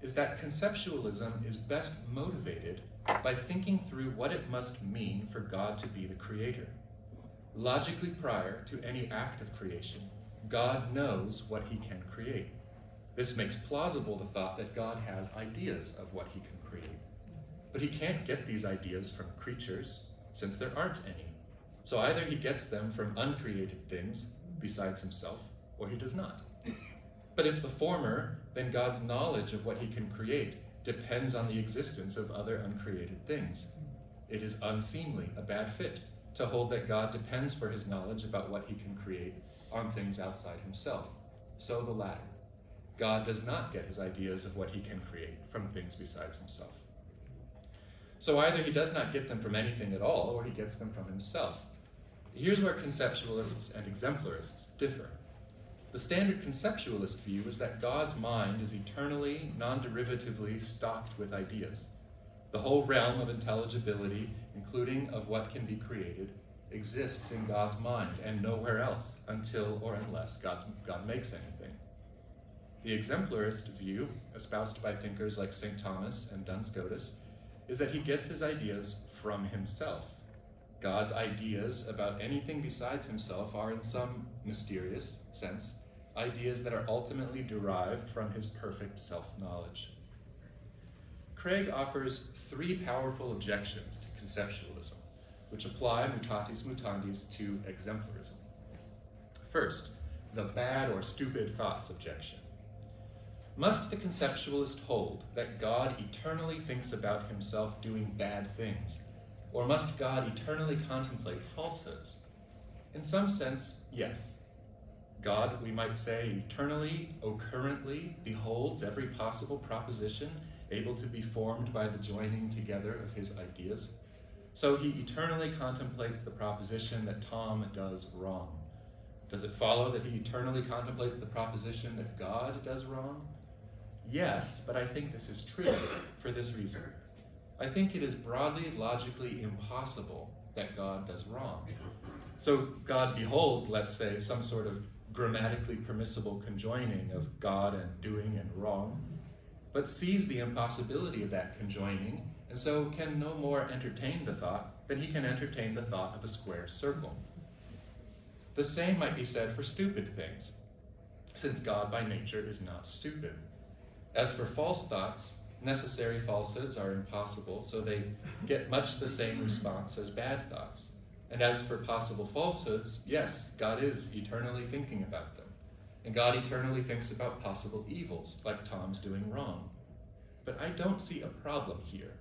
is that conceptualism is best motivated by thinking through what it must mean for God to be the creator. Logically prior to any act of creation, God knows what he can create. This makes plausible the thought that God has ideas of what he can create. But he can't get these ideas from creatures, since there aren't any. So either he gets them from uncreated things besides himself, or he does not. But if the former, then God's knowledge of what he can create depends on the existence of other uncreated things. It is unseemly, a bad fit, to hold that God depends for his knowledge about what he can create on things outside himself. So the latter. God does not get his ideas of what he can create from things besides himself. So either he does not get them from anything at all, or he gets them from himself. Here's where conceptualists and exemplarists differ. The standard conceptualist view is that God's mind is eternally, non-derivatively stocked with ideas. The whole realm of intelligibility, including of what can be created, exists in God's mind and nowhere else until or unless God makes anything. The exemplarist view, espoused by thinkers like St. Thomas and Duns Scotus, is that he gets his ideas from himself. God's ideas about anything besides himself are, in some mysterious sense, ideas that are ultimately derived from his perfect self-knowledge. Craig offers three powerful objections to conceptualism, which apply mutatis mutandis to exemplarism. First, the bad or stupid thoughts objection. Must the conceptualist hold that God eternally thinks about himself doing bad things? Or must God eternally contemplate falsehoods? In some sense, yes. God, we might say, eternally, occurrently beholds every possible proposition able to be formed by the joining together of his ideas. So he eternally contemplates the proposition that Tom does wrong. Does it follow that he eternally contemplates the proposition that God does wrong? Yes, but I think this is true for this reason. I think it is broadly logically impossible that God does wrong. So God beholds, let's say, some sort of grammatically permissible conjoining of God and doing and wrong, but sees the impossibility of that conjoining, and so can no more entertain the thought than he can entertain the thought of a square circle. The same might be said for stupid things, since God by nature is not stupid. As for false thoughts, necessary falsehoods are impossible, so they get much the same response as bad thoughts. And as for possible falsehoods, yes, God is eternally thinking about them. And God eternally thinks about possible evils, like Tom's doing wrong. But I don't see a problem here,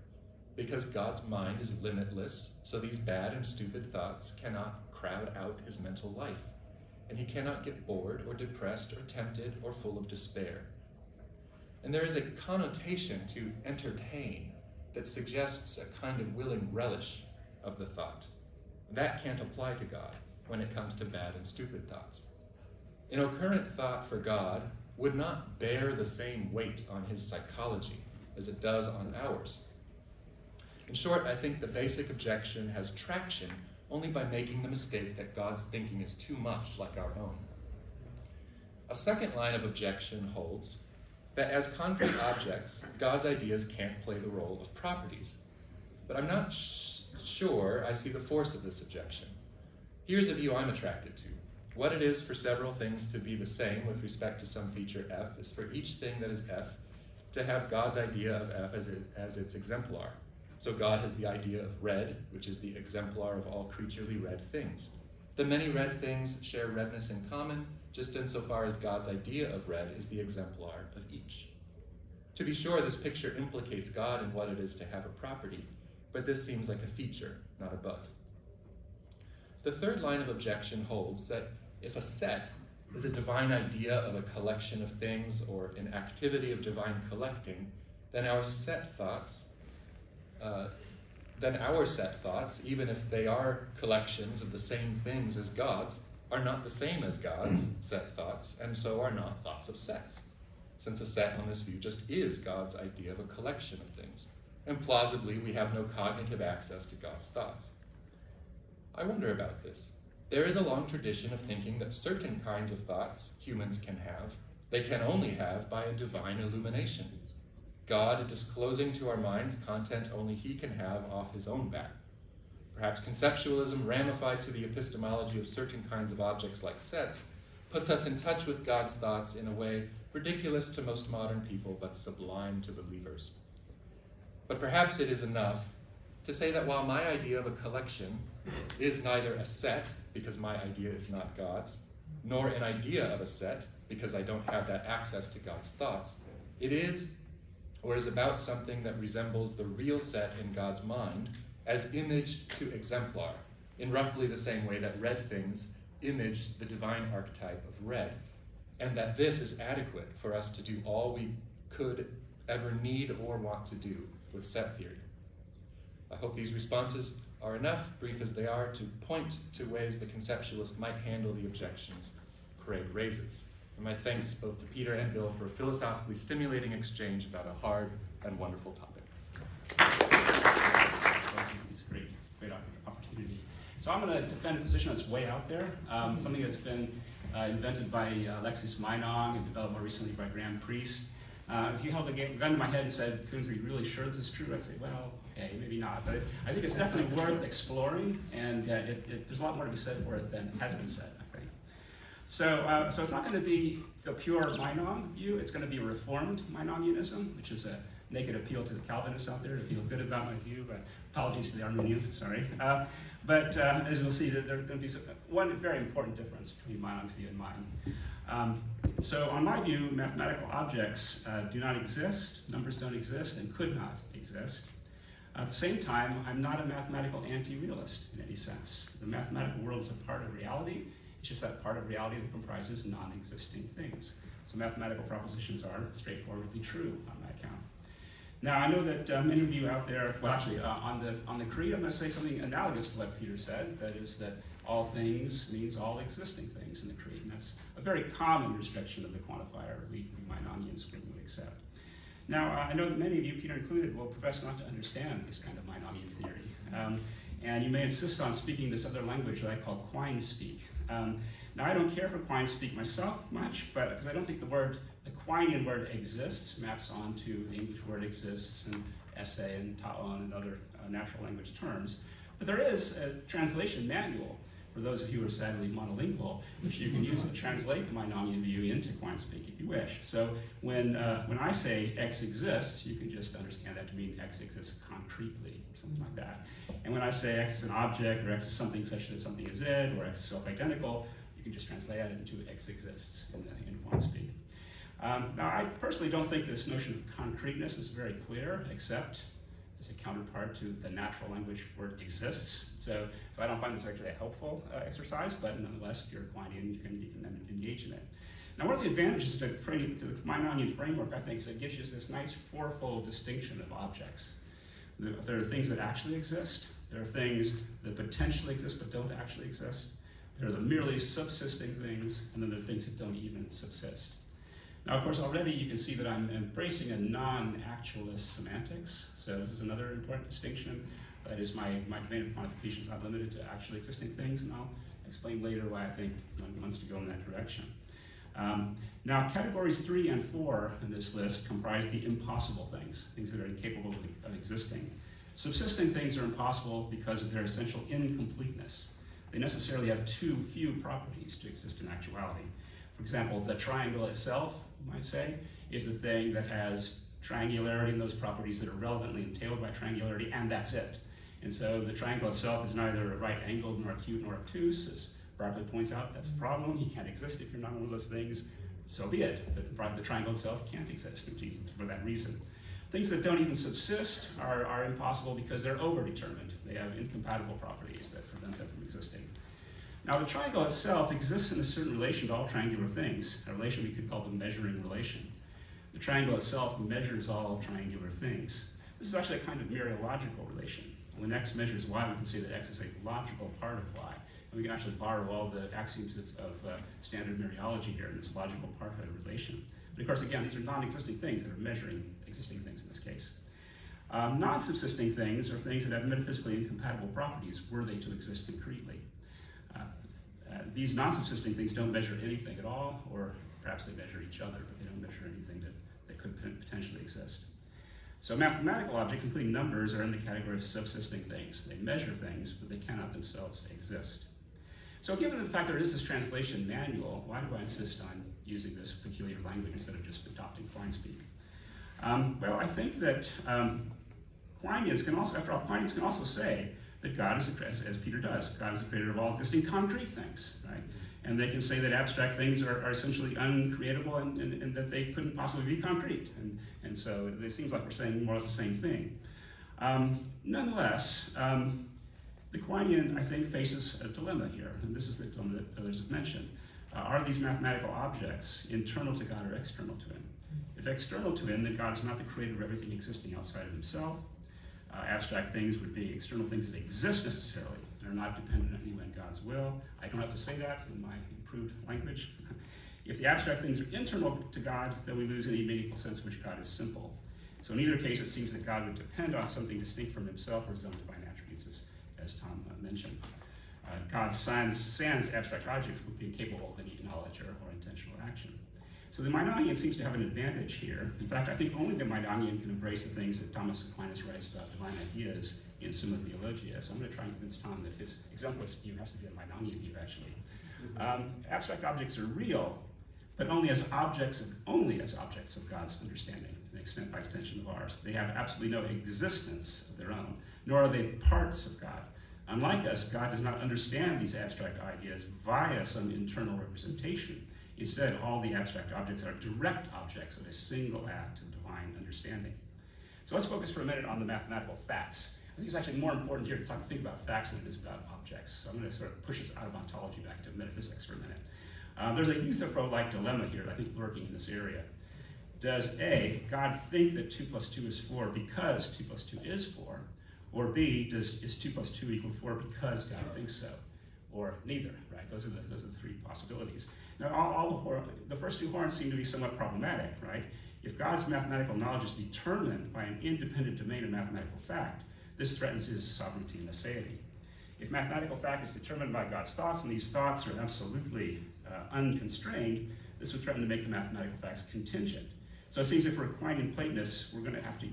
because God's mind is limitless, so these bad and stupid thoughts cannot crowd out his mental life. And he cannot get bored or depressed or tempted or full of despair. And there is a connotation to entertain that suggests a kind of willing relish of the thought. That can't apply to God when it comes to bad and stupid thoughts. An occurrent thought for God would not bear the same weight on his psychology as it does on ours. In short, I think the basic objection has traction only by making the mistake that God's thinking is too much like our own. A second line of objection holds that as concrete objects, God's ideas can't play the role of properties. But I'm not sure I see the force of this objection. Here's a view I'm attracted to. What it is for several things to be the same with respect to some feature F is for each thing that is F to have God's idea of F as its exemplar. So God has the idea of red, which is the exemplar of all creaturely red things. The many red things share redness in common, just insofar as God's idea of red is the exemplar of each. To be sure, this picture implicates God in what it is to have a property, but this seems like a feature, not a bug. The third line of objection holds that if a set is a divine idea of a collection of things or an activity of divine collecting, then our set thoughts, even if they are collections of the same things as God's, are not the same as God's set thoughts, and so are not thoughts of sets, since a set on this view just is God's idea of a collection of things, and plausibly we have no cognitive access to God's thoughts. I wonder about this. There is a long tradition of thinking that certain kinds of thoughts humans can have, they can only have by a divine illumination. God disclosing to our minds content only he can have off his own back. Perhaps conceptualism, ramified to the epistemology of certain kinds of objects like sets, puts us in touch with God's thoughts in a way ridiculous to most modern people, but sublime to believers. But perhaps it is enough to say that while my idea of a collection is neither a set, because my idea is not God's, nor an idea of a set, because I don't have that access to God's thoughts, it is, or is about something that resembles the real set in God's mind as image to exemplar, in roughly the same way that red things image the divine archetype of red, and that this is adequate for us to do all we could ever need or want to do with set theory. I hope these responses are enough, brief as they are, to point to ways the conceptualist might handle the objections Craig raises. And my thanks both to Peter and Bill for a philosophically stimulating exchange about a hard and wonderful topic. It's a great opportunity. So I'm going to defend a position that's way out there, something that's been invented by Alexis Meinong and developed more recently by Graham Priest. If you held a gun to my head and said, Koons, are you really sure this is true? I'd say, well, okay, maybe not. But I think it's definitely worth exploring, and there's a lot more to be said for it than has been said, I think. So it's not going to be the pure Meinong view. It's going to be a reformed Meinongianism, which is a naked appeal to the Calvinists out there to feel good about my view. But apologies to the Armenians, sorry. But as you'll see, there's going to be one very important difference between Meinong's view and mine. So on my view, mathematical objects do not exist, numbers don't exist, and could not exist. At the same time, I'm not a mathematical anti-realist in any sense. The mathematical world is a part of reality. It's just that part of reality that comprises non-existing things. So mathematical propositions are straightforwardly true on that count. Now, I know that many of you out there, well actually, on the creed, I'm going to say something analogous to what Peter said, that is that all things means all existing things in the creed, and that's a very common restriction of the quantifier we Meinongians would accept. Now, I know that many of you, Peter included, will profess not to understand this kind of Meinongian theory, and you may insist on speaking this other language that I call Quine speak. Now, I don't care for Quine speak myself much, but because I don't think the Quinean word exists maps onto the English word exists and essay and ta'on and other natural language terms. But there is a translation manual for those of you who are sadly monolingual, which you can use to translate the Meinongian view into Quine speak if you wish. So when I say X exists, you can just understand that to mean X exists concretely, or something like that. And when I say X is an object, or X is something such that something is it, or X is self-identical, you can just translate it into X exists in Quine speak. Now, I personally don't think this notion of concreteness is very clear, except as a counterpart to the natural language word exists. So I don't find this actually a helpful exercise, but nonetheless, if you're Quinean, you can engage in it. Now, one of the advantages to the Meinongian framework, I think, is it gives you this nice fourfold distinction of objects. There are things that actually exist. There are things that potentially exist but don't actually exist. There are the merely subsisting things, and then there are things that don't even subsist. Now, of course, already you can see that I'm embracing a non-actualist semantics. So this is another important distinction. That is, my domain of quantification is not limited to actually existing things, and I'll explain later why I think one wants to go in that direction. Now, categories 3 and 4 in this list comprise the impossible things, things that are incapable of existing. Subsisting things are impossible because of their essential incompleteness. They necessarily have too few properties to exist in actuality. For example, the triangle itself, you might say, is the thing that has triangularity and those properties that are relevantly entailed by triangularity, and that's it. And so the triangle itself is neither right-angled nor acute nor obtuse. As Berkeley points out, that's a problem. You can't exist if you're not one of those things. So be it. The triangle itself can't exist for that reason. Things that don't even subsist are impossible because they're overdetermined. They have incompatible properties that prevent them from existing. Now, the triangle itself exists in a certain relation to all triangular things, a relation we could call the measuring relation. The triangle itself measures all triangular things. This is actually a kind of mereological relation. When X measures Y, we can say that X is a logical part of Y. And we can actually borrow all the axioms of standard mereology here in this logical parthood relation. But of course, again, these are non-existing things that are measuring existing things in this case. Non-subsisting things are things that have metaphysically incompatible properties were they to exist concretely. These non-subsisting things don't measure anything at all, or perhaps they measure each other, but they don't measure anything that could potentially exist. So mathematical objects, including numbers, are in the category of subsisting things. They measure things, but they cannot themselves exist. So given the fact there is this translation manual, why do I insist on using this peculiar language instead of just adopting Quine speak? Well, I think that Quineans can also, after all, Quineans can also say that God is, as Peter does, God is the creator of all existing concrete things, right? And they can say that abstract things are essentially uncreatable and that they couldn't possibly be concrete. And so it seems like we're saying more or less the same thing. Nonetheless, the Quinean, I think, faces a dilemma here, and this is the dilemma that others have mentioned. Are these mathematical objects internal to God or external to him? If external to him, then God is not the creator of everything existing outside of himself. Abstract things would be external things that exist necessarily and are not dependent on anyone God's will. I don't have to say that in my improved language. If the abstract things are internal to God, then we lose any meaningful sense in which God is simple. So in either case, it seems that God would depend on something distinct from himself or his own divine attributes, as Tom mentioned. God's sans abstract objects would be incapable of any knowledge or intentional action. So the Meinongian seems to have an advantage here. In fact, I think only the Meinongian can embrace the things that Thomas Aquinas writes about divine ideas in Summa Theologia. So I'm going to try and convince Tom that his exemplarist view has to be a Meinongian view, actually. Abstract objects are real, but only as objects of God's understanding, and extent by extension of ours. They have absolutely no existence of their own, nor are they parts of God. Unlike us, God does not understand these abstract ideas via some internal representation. Instead, all the abstract objects are direct objects of a single act of divine understanding. So let's focus for a minute on the mathematical facts. I think it's actually more important here to think about facts than it is about objects. So I'm going to sort of push us out of ontology back to metaphysics for a minute. There's a Euthyphro-like dilemma here, I think, lurking in this area. Does A, God think that 2 + 2 is 4 because 2 + 2 is 4? Or B, is 2 + 2 = 4 because God thinks so? Or neither, right? Those are the three possibilities. Now, the first two horns seem to be somewhat problematic, right? If God's mathematical knowledge is determined by an independent domain of mathematical fact, this threatens his sovereignty and aseity. If mathematical fact is determined by God's thoughts, and these thoughts are absolutely unconstrained, this would threaten to make the mathematical facts contingent. So it seems if we're Aquinas Platonists, we're going to have to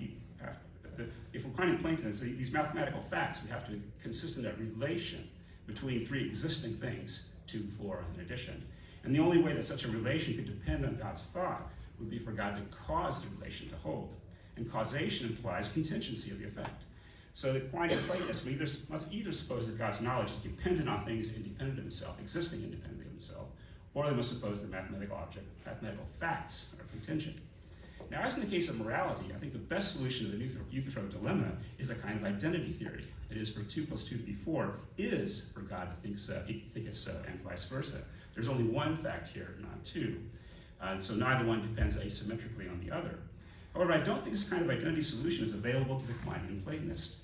if we're Aquinas Platonists, these mathematical facts would have to consist in a relation between three existing things, 2, 4, and addition. And the only way that such a relation could depend on God's thought would be for God to cause the relation to hold. And causation implies contingency of the effect. So the Aquinas Platonists must either suppose that God's knowledge is dependent on things independent of himself, existing independently of himself, or they must suppose that mathematical facts are contingent. Now, as in the case of morality, I think the best solution to the Euthyphro dilemma is a kind of identity theory. It is for 2 + 2 to be 4 is for God to think it's so, and vice versa. There's only one fact here, not two. So neither one depends asymmetrically on the other. However, I don't think this kind of identity solution is available to the Aquinas Platonist.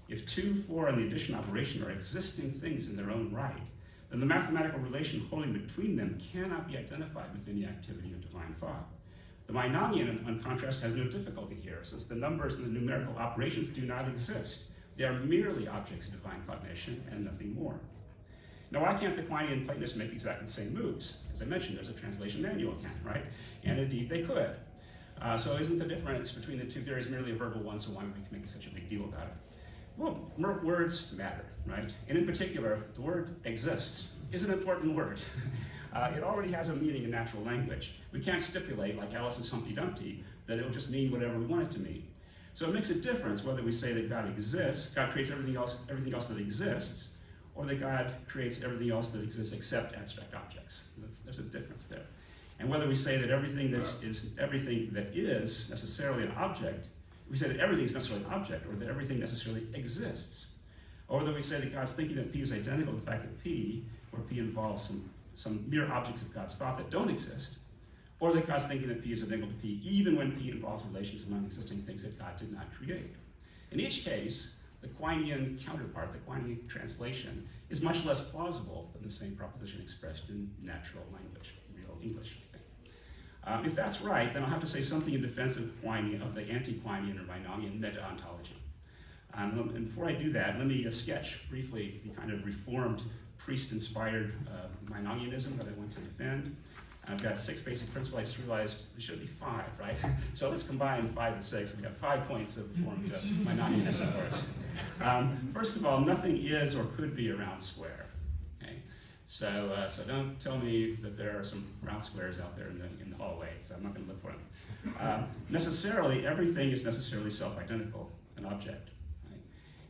If 2, 4, and the addition operation are existing things in their own right, then the mathematical relation holding between them cannot be identified within the activity of divine thought. The Meinongian, on contrast, has no difficulty here, since the numbers and the numerical operations do not exist. They are merely objects of divine cognition and nothing more. Now, why can't the Aquinas Platonists make exactly the same moves? As I mentioned, there's a translation manual account, right? And indeed, they could. So isn't the difference between the two theories merely a verbal one, so why would we make such a big deal about it? Well, words matter, right? And in particular, the word exists is an important word. It already has a meaning in natural language. We can't stipulate, like Alice's Humpty Dumpty, that it will just mean whatever we want it to mean. So it makes a difference whether we say that God exists, God creates everything else that exists, or that God creates everything else that exists except abstract objects. There's a difference there. And whether we say that everything that is necessarily an object, we say that everything is necessarily an object, or that everything necessarily exists. Or whether we say that God's thinking that P is identical to the fact that P, where P involves some mere objects of God's thought that don't exist, or that God's thinking that P is identical to P, even when P involves relations among existing things that God did not create. In each case, the Aquinas counterpart, the Aquinas translation, is much less plausible than the same proposition expressed in natural language, real English, I think. If that's right, then I'll have to say something in defense of the anti-Aquinas or Meinongian meta-ontology. And before I do that, let me sketch briefly the kind of reformed, priest-inspired Meinongianism that I want to defend. I've got 6 basic principles. I just realized there should be 5, right? So let's combine 5 and 6. We have 5 points of reformed Meinongianism for us. First of all, nothing is or could be a round square. Okay? So don't tell me that there are some round squares out there in the hallway, because I'm not going to look for them. Necessarily, everything is necessarily self-identical, an object. Right?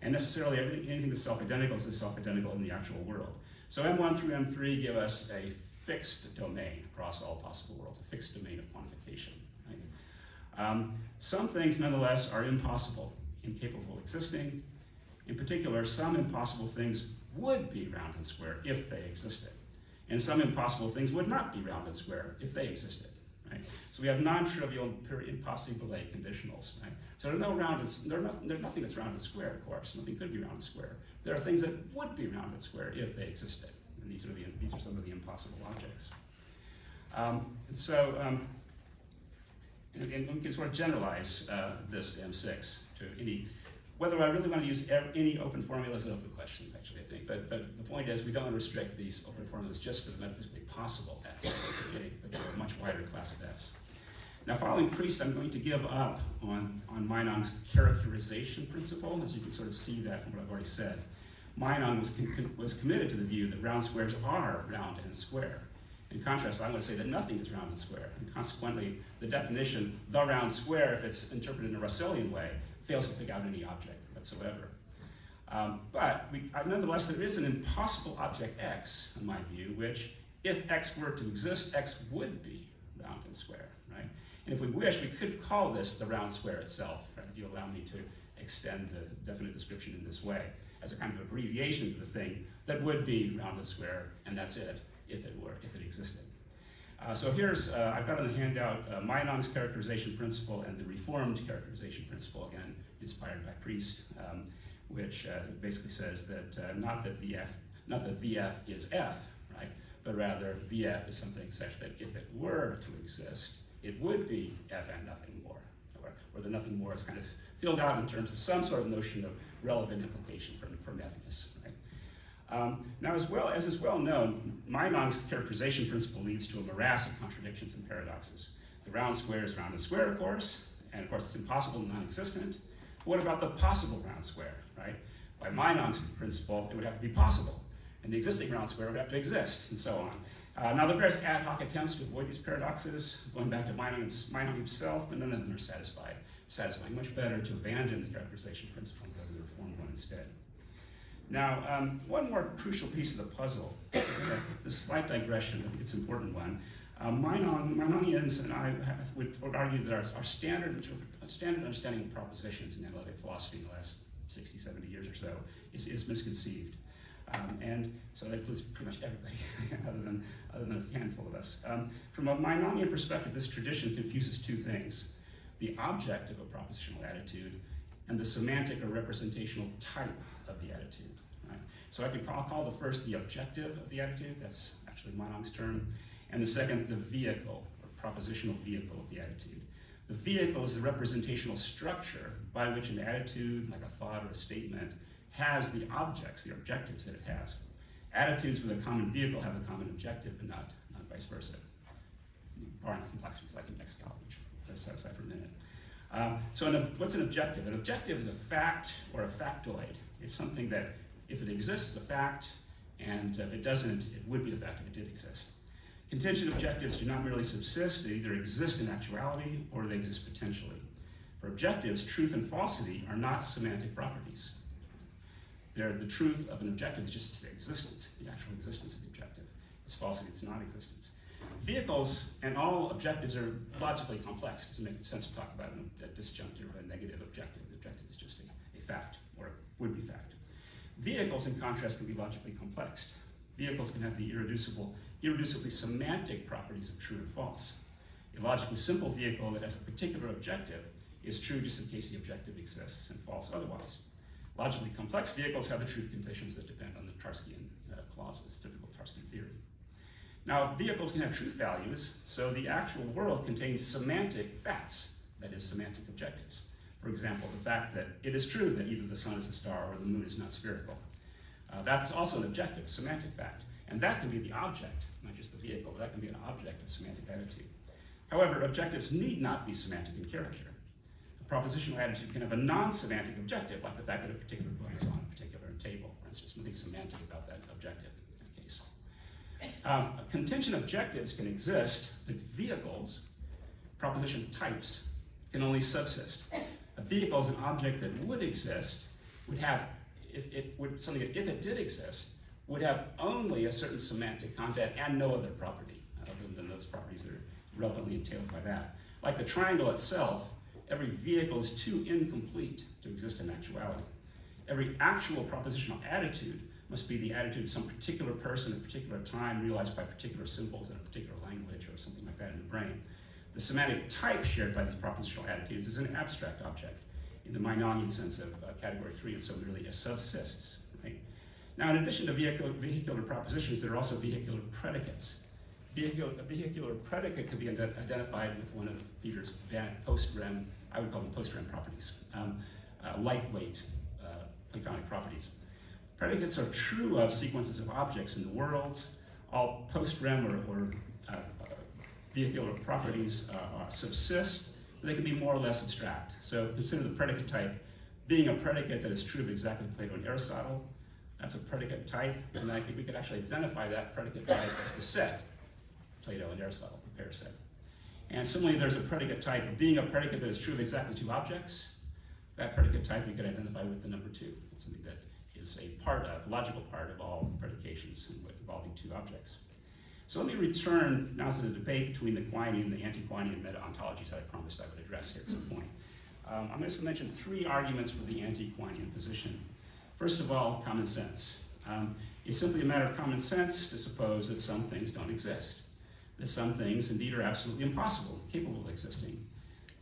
And necessarily, anything that's self-identical is self-identical in the actual world. So M1 through M3 give us a fixed domain across all possible worlds, a fixed domain of quantification. Right? Some things, nonetheless, are impossible, incapable of existing. In particular, some impossible things would be round and square if they existed. And some impossible things would not be round and square if they existed. right? So we have non-trivial per impossibile conditionals, right? So there's nothing that's rounded square, of course. Nothing could be rounded square. There are things that would be rounded square if they existed. And these are some of the impossible objects. And we can sort of generalize this to M6 to any. Whether I really want to use any open formula is an open question, actually, I think. But the point is, we don't want to restrict these open formulas just to the metaphysically possible Fs, but to a much wider class of Fs. Now, following Precis, I'm going to give up on Meinong's characterization principle, as you can sort of see that from what I've already said. Meinong was committed to the view that round squares are round and square. In contrast, I'm going to say that nothing is round and square, and consequently, the definition, the round square, if it's interpreted in a Russellian way, fails to pick out any object whatsoever. Nonetheless, there is an impossible object x, in my view, which, if x were to exist, x would be round and square, right? And if we wish, we could call this the round square itself, right? If you allow me to extend the definite description in this way, as a kind of abbreviation of the thing that would be round and square, and that's it, if it existed. So here's, I've got on the handout Meinong's characterization principle and the reformed characterization principle, again, inspired by Precis, which basically says that not that VF is F, right, but rather VF is something such that if it were to exist, it would be F and nothing more, or the nothing more is kind of filled out in terms of some sort of notion of relevant implication from Fness, right? Now, as is well known, Meinong's characterization principle leads to a morass of contradictions and paradoxes. The round square is round and square, of course, and of course it's impossible and non-existent. What about the possible round square, right? By Meinong's principle, it would have to be possible, and the existing round square would have to exist, and so on. Now, there are various ad hoc attempts to avoid these paradoxes, going back to Meinong himself, but none of them are satisfying. Much better to abandon the characterization principle and go to the reformed one instead. Now, one more crucial piece of the puzzle, this slight digression, I think it's an important one. Meinongians and I would argue that our standard understanding of propositions in analytic philosophy in the last 60, 70 years or so is misconceived. And so that includes pretty much everybody, other than a handful of us. From a Meinongian perspective, this tradition confuses two things: the object of a propositional attitude and the semantic or representational type of the attitude. Right? So I'll call the first the objective of the attitude, that's actually Meinong's term, and the second the vehicle, or propositional vehicle of the attitude. The vehicle is the representational structure by which an attitude, like a thought or a statement, has the objects, the objectives that it has. Attitudes with a common vehicle have a common objective, but not vice versa. Barring complexities like in Mexico, which let's set aside for a minute. So what's an objective? An objective is a fact or a factoid. It's something that, if it exists, is a fact, and if it doesn't, it would be the fact if it did exist. Contingent objectives do not merely subsist, they either exist in actuality or they exist potentially. For objectives, truth and falsity are not semantic properties. The truth of an objective is just its existence, the actual existence of the objective. It's falsity, it's non-existence. Vehicles and all objectives are logically complex. It doesn't make sense to talk about a disjunctive or a negative objective. The objective is just a fact, or a would-be fact. Vehicles, in contrast, can be logically complex. Vehicles can have the irreducibly semantic properties of true and false. A logically simple vehicle that has a particular objective is true just in case the objective exists, and false otherwise. Logically complex vehicles have the truth conditions that depend on the Tarskian clauses, typical Tarskian theory. Now, vehicles can have truth values, so the actual world contains semantic facts, that is, semantic objectives. For example, the fact that it is true that either the sun is a star or the moon is not spherical. That's also an objective, a semantic fact, and that can be the object, not just the vehicle, but that can be an object of semantic attitude. However, objectives need not be semantic in character. A propositional attitude can have a non-semantic objective, like the fact that a particular book is on a particular table, for instance. Nothing semantic about that objective in that case. Contingent objectives can exist, but vehicles, proposition types, can only subsist. A vehicle is an object that would exist, would have, if it did exist, would have only a certain semantic content and no other property, other than those properties that are relevantly entailed by that. Like the triangle itself, every vehicle is too incomplete to exist in actuality. Every actual propositional attitude must be the attitude of some particular person at a particular time, realized by particular symbols in a particular language or something like that in the brain. The semantic type shared by these propositional attitudes is an abstract object in the Meinongian sense of category 3, and so merely subsists. Right? Now, in addition to vehicular propositions, there are also vehicular predicates. A vehicular predicate could be identified with one of Peter's post-REM, I would call them post-REM properties, lightweight Platonic properties. Predicates are true of sequences of objects in the world. All post-REM or vehicular properties subsist. They can be more or less abstract. So consider the predicate type being a predicate that is true of exactly Plato and Aristotle. That's a predicate type, and I think we could actually identify that predicate type as the set, Plato and Aristotle, the pair set. And similarly, there's a predicate type being a predicate that is true of exactly two objects. That predicate type we could identify with the number 2. It's something that is a part of, logical part of all predications involving two objects. So let me return now to the debate between the Quinian and the anti-Quinian meta-ontologies that I promised I would address here at some point. I'm just going to mention 3 arguments for the anti-Quinian position. First of all, common sense. It's simply a matter of common sense to suppose that some things don't exist, that some things indeed are absolutely impossible, incapable of existing.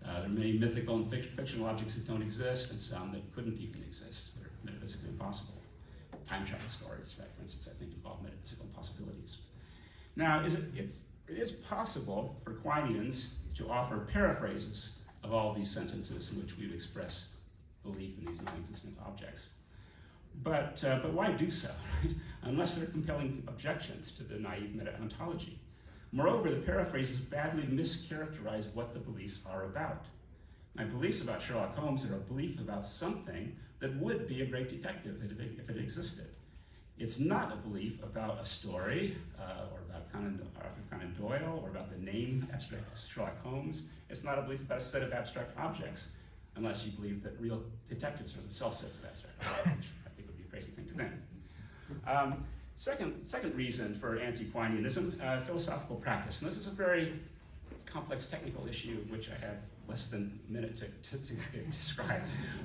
There are many mythical and fictional objects that don't exist, and some that couldn't even exist, that are metaphysically impossible. Time travel stories, right, for instance, I think involve metaphysical impossibilities. Now, it is possible for Quinians to offer paraphrases of all these sentences in which we would express belief in these non-existent objects. But why do so, right? Unless there are compelling objections to the naive meta-ontology. Moreover, the paraphrases badly mischaracterize what the beliefs are about. My beliefs about Sherlock Holmes are a belief about something that would be a great detective if it existed. It's not a belief about a story, or about Arthur Conan Doyle, or about the name abstract Sherlock Holmes. It's not a belief about a set of abstract objects, unless you believe that real detectives are themselves sets of abstract objects, which I think would be a crazy thing to think. Second reason for anti-Quinianism, philosophical practice. And this is a very complex technical issue, which I have less than a minute to describe.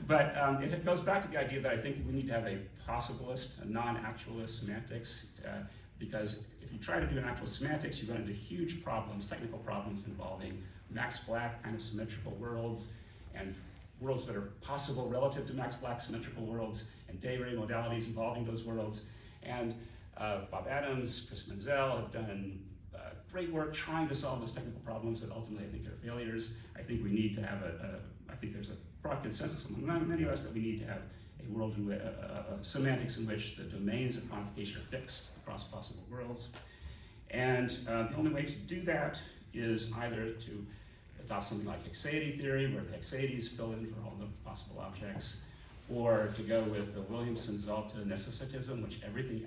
But it goes back to the idea that I think we need to have a possibilist, a non-actualist semantics, because if you try to do an actual semantics, you run into huge problems, technical problems involving Max Black kind of symmetrical worlds, and worlds that are possible relative to Max Black symmetrical worlds, and de-Ray modalities involving those worlds. And Bob Adams, Chris Menzel have done great work trying to solve those technical problems that ultimately I think are failures. I think we need to have I think there's a broad consensus among many of us that we need to have a world in a semantics in which the domains of quantification are fixed across possible worlds. And the only way to do that is either to adopt something like Hexaity theory, where the Hexaites fill in for all the possible objects, or to go with the Williamson-Zalta necessitism, which everything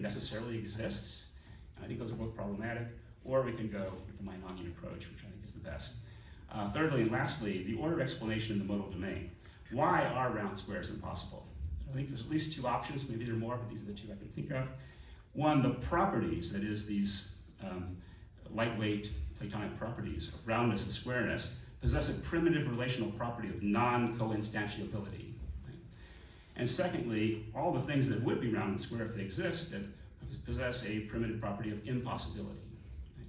necessarily exists. I think those are both problematic. Or we can go with the Meinongian approach, which I think is the best. Thirdly and lastly, the order of explanation in the modal domain. Why are round squares impossible? So I think there's at least 2 options, maybe there are more, but these are the 2 I can think of. One, the properties, that is these lightweight Platonic properties of roundness and squareness, possess a primitive relational property of non-coinstantiability. Right? And secondly, all the things that would be round and square if they existed possess a primitive property of impossibility. Right?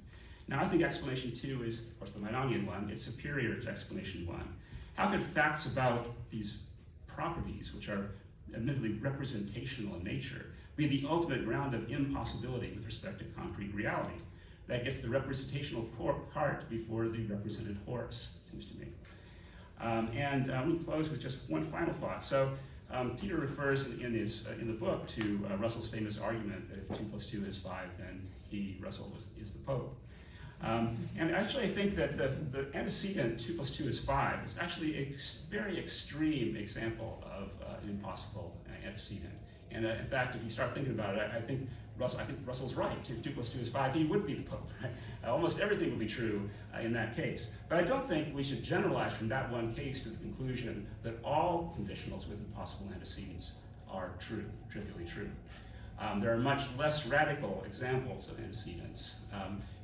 Now, I think explanation 2 is, of course, the Meinongian one. It's superior to explanation 1. How could facts about these properties, which are admittedly representational in nature, be the ultimate ground of impossibility with respect to concrete reality? That gets the representational cart before the represented horse, seems to me. And let me close with just one final thought. So Peter refers in the book to Russell's famous argument that if 2 + 2 is 5, then Russell, is the Pope. And actually I think that the antecedent 2 + 2 is 5 is actually a very extreme example of an impossible antecedent. And in fact, if you start thinking about it, I think Russell's right. If 2 + 2 is 5, he would be the Pope. Right? Almost everything would be true in that case. But I don't think we should generalize from that one case to the conclusion that all conditionals with impossible antecedents are true, trivially true. There are much less radical examples of antecedents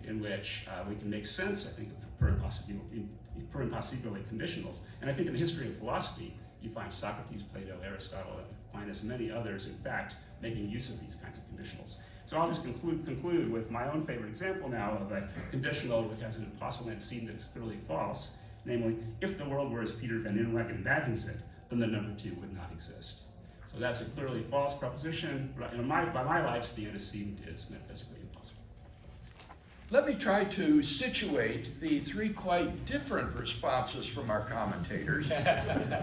in which we can make sense, I think, of per impossibility conditionals. And I think in the history of philosophy, You find Socrates, Plato, Aristotle, Aquinas, and many others, in fact, making use of these kinds of conditionals. So I'll just conclude with my own favorite example now of a conditional which has an impossible antecedent that's clearly false. Namely, if the world were as Peter van Inwagen imagines it, then the number 2 would not exist. So that's a clearly false proposition. By my lights, the antecedent is metaphysically impossible. Let me try to situate the 3 quite different responses from our commentators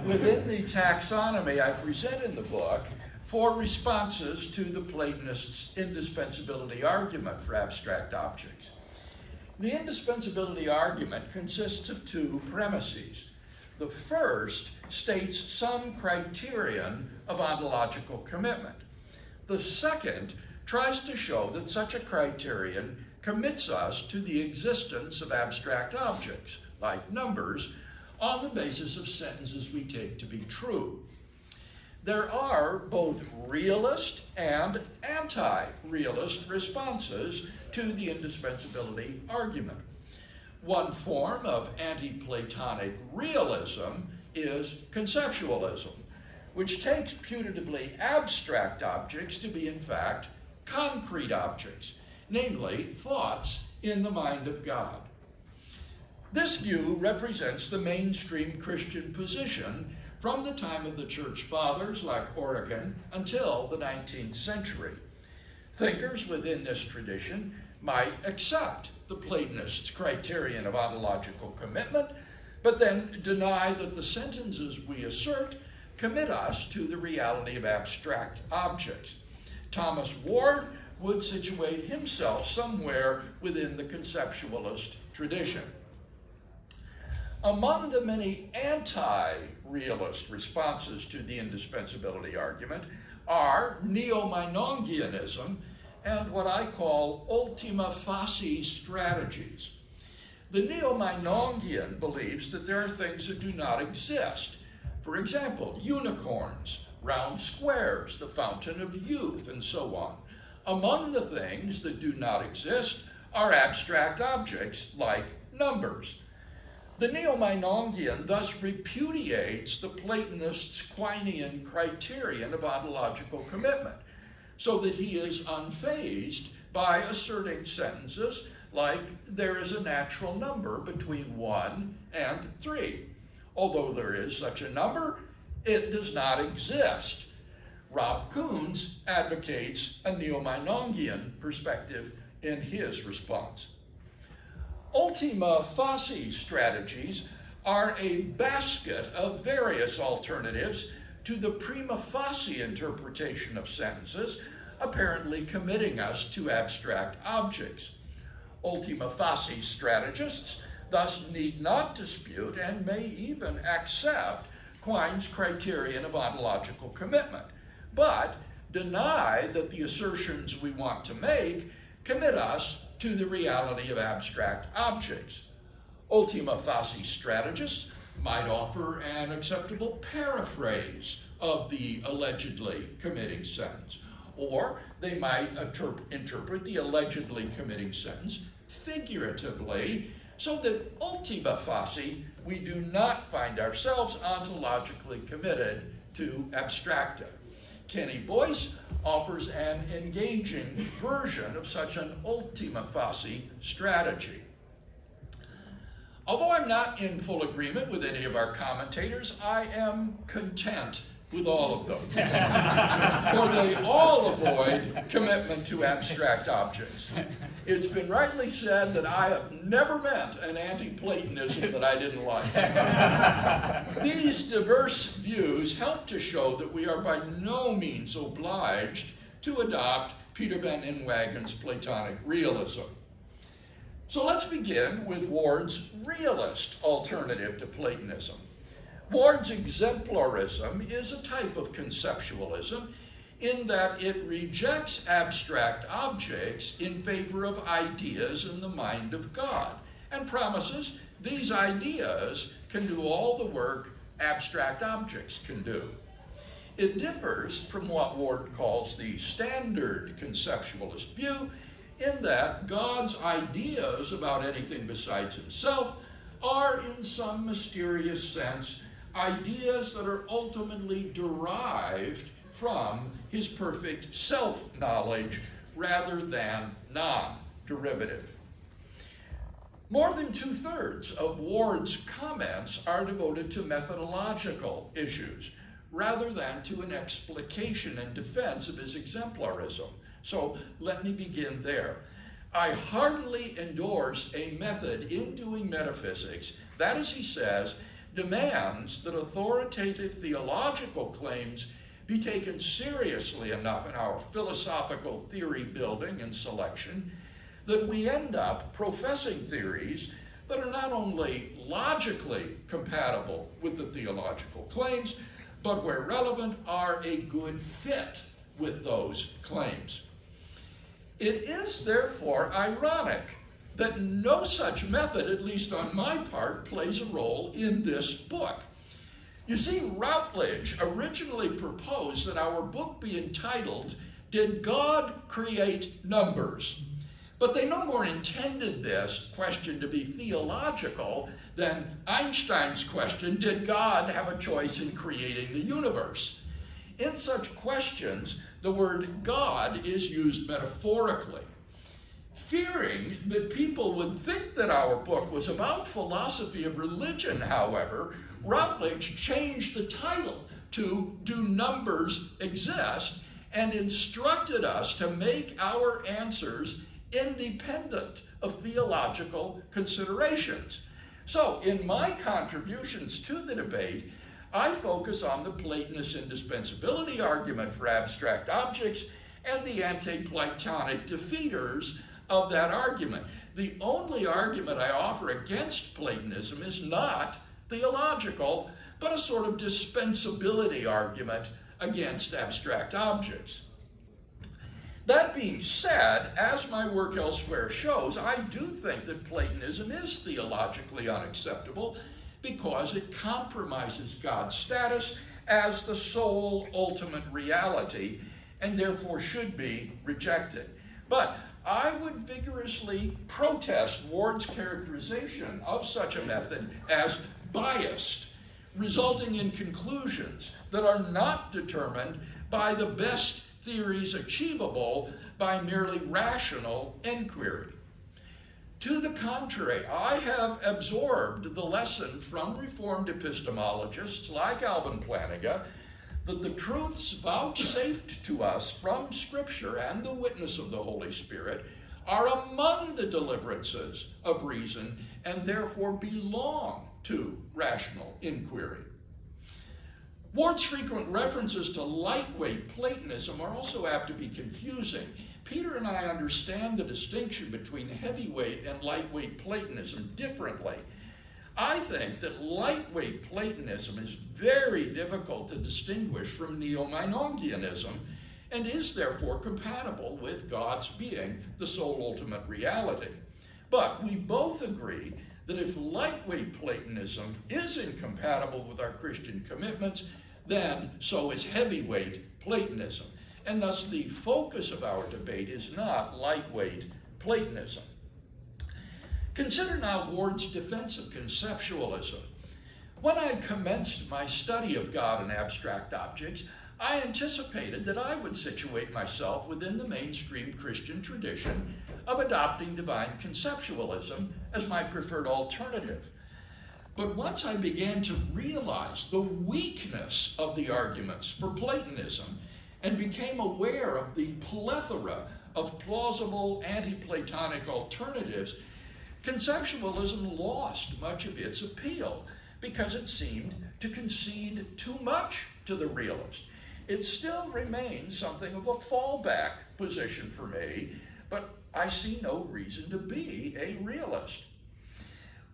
within the taxonomy I present in the book for responses to the Platonists' indispensability argument for abstract objects. The indispensability argument consists of 2 premises. The first states some criterion of ontological commitment. The second tries to show that such a criterion commits us to the existence of abstract objects, like numbers, on the basis of sentences we take to be true. There are both realist and anti-realist responses to the indispensability argument. One form of anti-Platonic realism is conceptualism, which takes putatively abstract objects to be, in fact, concrete objects, namely thoughts in the mind of God. This view represents the mainstream Christian position from the time of the Church Fathers, like Origen, until the 19th century. Thinkers within this tradition might accept the Platonists' criterion of ontological commitment, but then deny that the sentences we assert commit us to the reality of abstract objects. Thomas Ward would situate himself somewhere within the conceptualist tradition. Among the many anti-realist responses to the indispensability argument are neo-Meinongianism and what I call ultima facie strategies. The neo-Meinongian believes that there are things that do not exist. For example, unicorns, round squares, the fountain of youth, and so on. Among the things that do not exist are abstract objects like numbers. The neo-Meinongian thus repudiates the Platonists' Quinean criterion of ontological commitment, so that he is unfazed by asserting sentences like there is a natural number between 1 and 3. Although there is such a number, it does not exist. Robert Koons advocates a neo-Meinongian perspective in his response. Ultima facie strategies are a basket of various alternatives to the prima facie interpretation of sentences, apparently committing us to abstract objects. Ultima facie strategists thus need not dispute and may even accept Quine's criterion of ontological commitment, but deny that the assertions we want to make commit us to the reality of abstract objects. Ultima facie strategists might offer an acceptable paraphrase of the allegedly committing sentence, or they might interpret the allegedly committing sentence figuratively, so that ultima facie, we do not find ourselves ontologically committed to abstracta. Kenneth Boyce offers an engaging version of such an ultima facie strategy. Although I'm not in full agreement with any of our commentators, I am content with all of them, for they all avoid commitment to abstract objects. It's been rightly said that I have never met an anti-Platonism that I didn't like. These diverse views help to show that we are by no means obliged to adopt Peter van Inwagen's Platonic realism. So let's begin with Ward's realist alternative to Platonism. Ward's exemplarism is a type of conceptualism in that it rejects abstract objects in favor of ideas in the mind of God, and promises these ideas can do all the work abstract objects can do. It differs from what Ward calls the standard conceptualist view in that God's ideas about anything besides himself are in some mysterious sense ideas that are ultimately derived from his perfect self-knowledge rather than non-derivative. More than 2/3 of Ward's comments are devoted to methodological issues rather than to an explication and defense of his exemplarism. So let me begin there. I heartily endorse a method in doing metaphysics that, as he says, demands that authoritative theological claims be taken seriously enough in our philosophical theory building and selection that we end up professing theories that are not only logically compatible with the theological claims, but where relevant are a good fit with those claims. It is therefore ironic that no such method, at least on my part, plays a role in this book. You see, Routledge originally proposed that our book be entitled, "Did God Create Numbers?" But they no more intended this question to be theological than Einstein's question, did God have a choice in creating the universe? In such questions, the word God is used metaphorically. Fearing that people would think that our book was about philosophy of religion, however, Routledge changed the title to "Do Numbers Exist?" and instructed us to make our answers independent of theological considerations. So, in my contributions to the debate, I focus on the Platonist indispensability argument for abstract objects and the anti-Platonic defeaters of that argument. The only argument I offer against Platonism is not theological, but a sort of dispensability argument against abstract objects. That being said, as my work elsewhere shows, I do think that Platonism is theologically unacceptable because it compromises God's status as the sole ultimate reality and therefore should be rejected. But I would vigorously protest Ward's characterization of such a method as biased, resulting in conclusions that are not determined by the best theories achievable by merely rational inquiry. To the contrary, I have absorbed the lesson from Reformed epistemologists like Alvin Plantinga that the truths vouchsafed to us from Scripture and the witness of the Holy Spirit are among the deliverances of reason and therefore belong to rational inquiry. Ward's frequent references to lightweight Platonism are also apt to be confusing. Peter and I understand the distinction between heavyweight and lightweight Platonism differently. I think that lightweight Platonism is very difficult to distinguish from neo-Meinongianism and is therefore compatible with God's being the sole ultimate reality. But we both agree that if lightweight Platonism is incompatible with our Christian commitments, then so is heavyweight Platonism. And thus the focus of our debate is not lightweight Platonism. Consider now Ward's defense of conceptualism. When I commenced my study of God and abstract objects, I anticipated that I would situate myself within the mainstream Christian tradition of adopting divine conceptualism as my preferred alternative. But once I began to realize the weakness of the arguments for Platonism and became aware of the plethora of plausible anti-Platonic alternatives, conceptualism lost much of its appeal because it seemed to concede too much to the realist. It still remains something of a fallback position for me, but I see no reason to be a realist.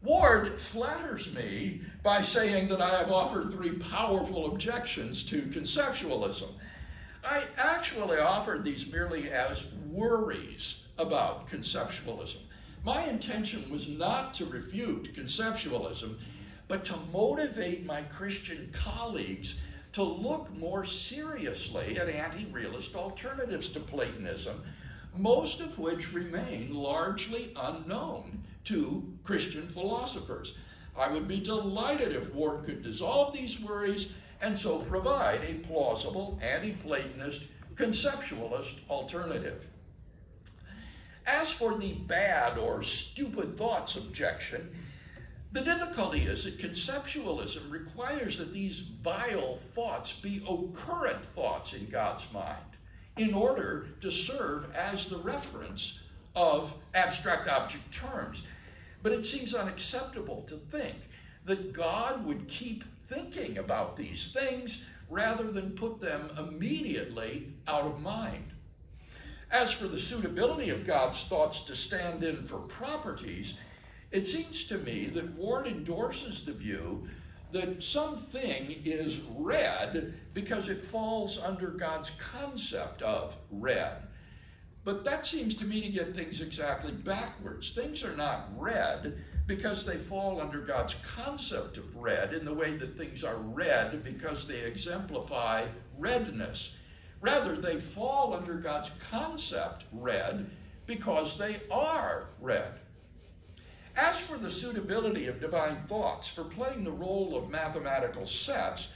Ward flatters me by saying that I have offered 3 powerful objections to conceptualism. I actually offered these merely as worries about conceptualism. My intention was not to refute conceptualism, but to motivate my Christian colleagues to look more seriously at anti-realist alternatives to Platonism, most of which remain largely unknown to Christian philosophers. I would be delighted if Ward could dissolve these worries and so provide a plausible, anti-Platonist, conceptualist alternative. As for the bad or stupid thoughts objection, the difficulty is that conceptualism requires that these vile thoughts be occurrent thoughts in God's mind in order to serve as the reference of abstract object terms. But it seems unacceptable to think that God would keep thinking about these things rather than put them immediately out of mind. As for the suitability of God's thoughts to stand in for properties, it seems to me that Ward endorses the view that something is red because it falls under God's concept of red. But that seems to me to get things exactly backwards. Things are not red because they fall under God's concept of red in the way that things are red because they exemplify redness. Rather, they fall under God's concept red because they are red. As for the suitability of divine thoughts for playing the role of mathematical sets,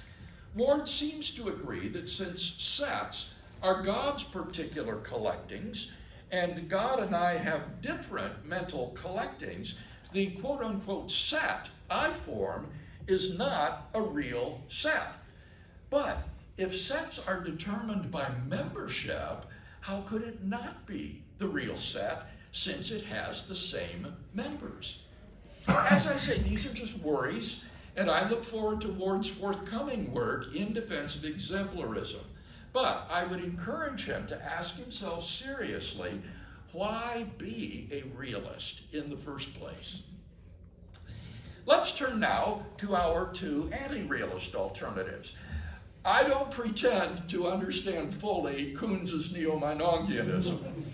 Ward seems to agree that since sets are God's particular collectings, and God and I have different mental collectings, the quote-unquote set I form is not a real set. But if sets are determined by membership, how could it not be the real set since it has the same members? As I say, these are just worries, and I look forward to Ward's forthcoming work in defense of exemplarism. But I would encourage him to ask himself seriously, why be a realist in the first place? Let's turn now to our two anti-realist alternatives. I don't pretend to understand fully Koons's neo-Meinongianism.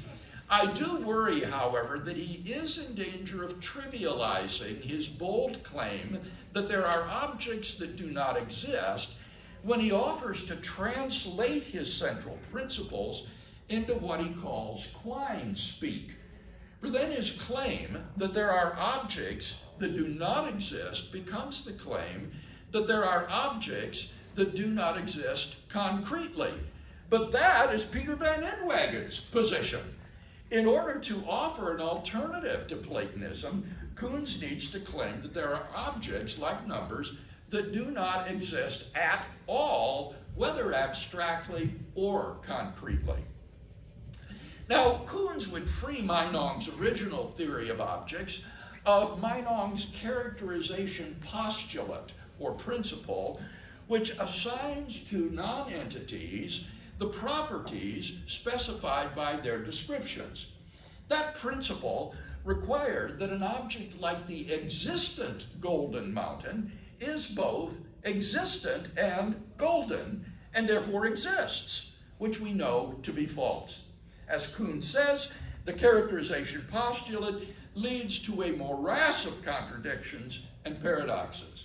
I do worry, however, that he is in danger of trivializing his bold claim that there are objects that do not exist when he offers to translate his central principles into what he calls Quine speak. For then his claim that there are objects that do not exist becomes the claim that there are objects that do not exist concretely. But that is Peter van Inwagen's position. In order to offer an alternative to Platonism, Koons needs to claim that there are objects like numbers that do not exist at all, whether abstractly or concretely. Now, Koons would free Meinong's original theory of objects of Meinong's characterization postulate or principle, which assigns to non-entities the properties specified by their descriptions. That principle required that an object like the existent golden mountain is both existent and golden, and therefore exists, which we know to be false. As Koons says, the characterization postulate leads to a morass of contradictions and paradoxes.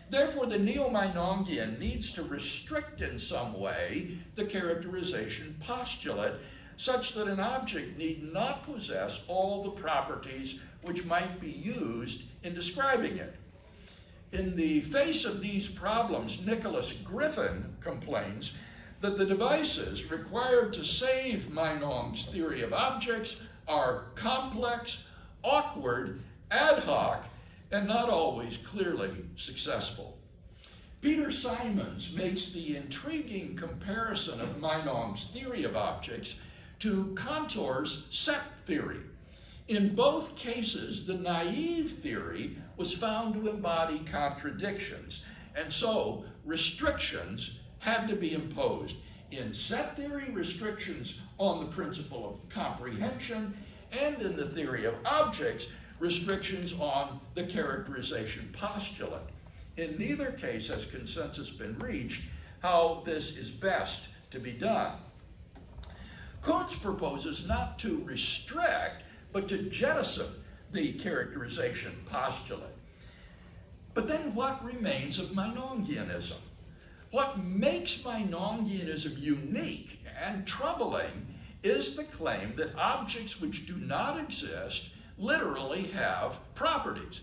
Therefore, the neo-Meinongian needs to restrict in some way the characterization postulate such that an object need not possess all the properties which might be used in describing it. In the face of these problems, Nicholas Griffin complains that the devices required to save Meinong's theory of objects are complex, awkward, ad hoc, and not always clearly successful. Peter Simons makes the intriguing comparison of Meinong's theory of objects to Cantor's set theory. In both cases, the naive theory was found to embody contradictions, and so restrictions had to be imposed. In set theory, restrictions on the principle of comprehension, and in the theory of objects, restrictions on the characterization postulate. In neither case has consensus been reached how this is best to be done. Koons proposes not to restrict, but to jettison the characterization postulate. But then what remains of Meinongianism? What makes Meinongianism unique and troubling is the claim that objects which do not exist literally have properties.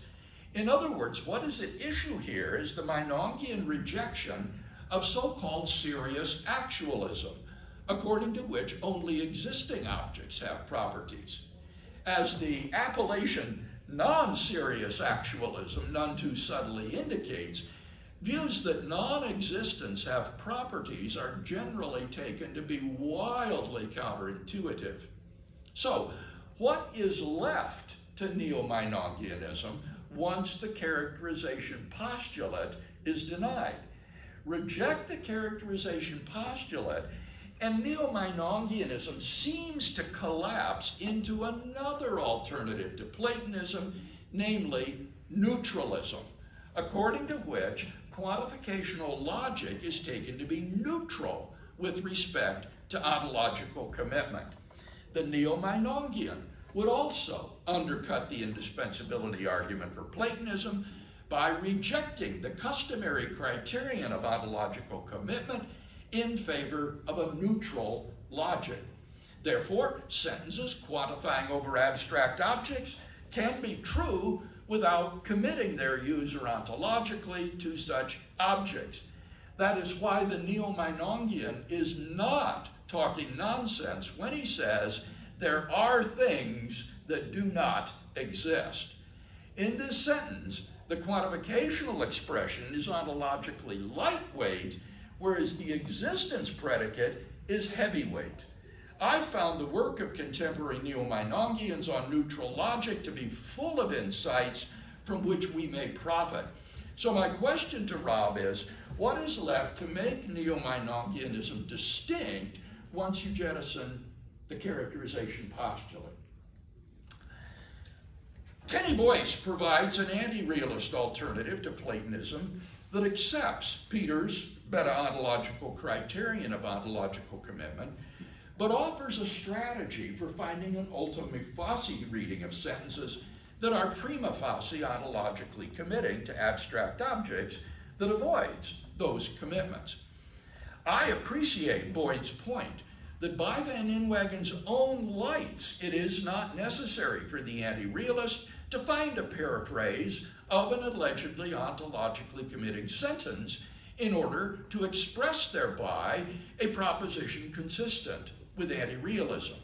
In other words, what is at issue here is the Meinongian rejection of so-called serious actualism, according to which only existing objects have properties. As the appellation non-serious actualism none too subtly indicates, views that non-existents have properties are generally taken to be wildly counterintuitive. So, what is left to neo-Meinongianism once the characterization postulate is denied? Reject the characterization postulate, and neo-Meinongianism seems to collapse into another alternative to Platonism, namely neutralism, according to which quantificational logic is taken to be neutral with respect to ontological commitment. The neo-Meinongian would also undercut the indispensability argument for Platonism by rejecting the customary criterion of ontological commitment in favor of a neutral logic. Therefore, sentences quantifying over abstract objects can be true without committing their user ontologically to such objects. That is why the neo-Meinongian is not talking nonsense when he says there are things that do not exist. In this sentence, the quantificational expression is ontologically lightweight, whereas the existence predicate is heavyweight. I found the work of contemporary neo-Meinongians on neutral logic to be full of insights from which we may profit. So my question to Rob is, what is left to make neo-Meinongianism distinct once you jettison the characterization postulate? Kenneth Boyce provides an anti-realist alternative to Platonism that accepts Peter's meta-ontological criterion of ontological commitment, but offers a strategy for finding an ultima facie reading of sentences that are prima facie ontologically committing to abstract objects that avoids those commitments. I appreciate Boyd's point that by Van Inwagen's own lights, it is not necessary for the anti-realist to find a paraphrase of an allegedly ontologically committing sentence in order to express thereby a proposition consistent with anti-realism.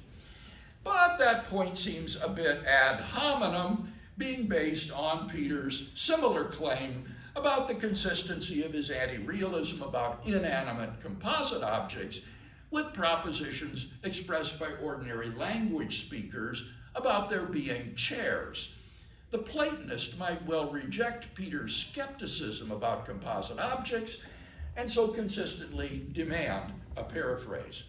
But that point seems a bit ad hominem, being based on Peter's similar claim about the consistency of his anti-realism about inanimate composite objects with propositions expressed by ordinary language speakers about there being chairs. The Platonist might well reject Peter's skepticism about composite objects and so consistently demand a paraphrase.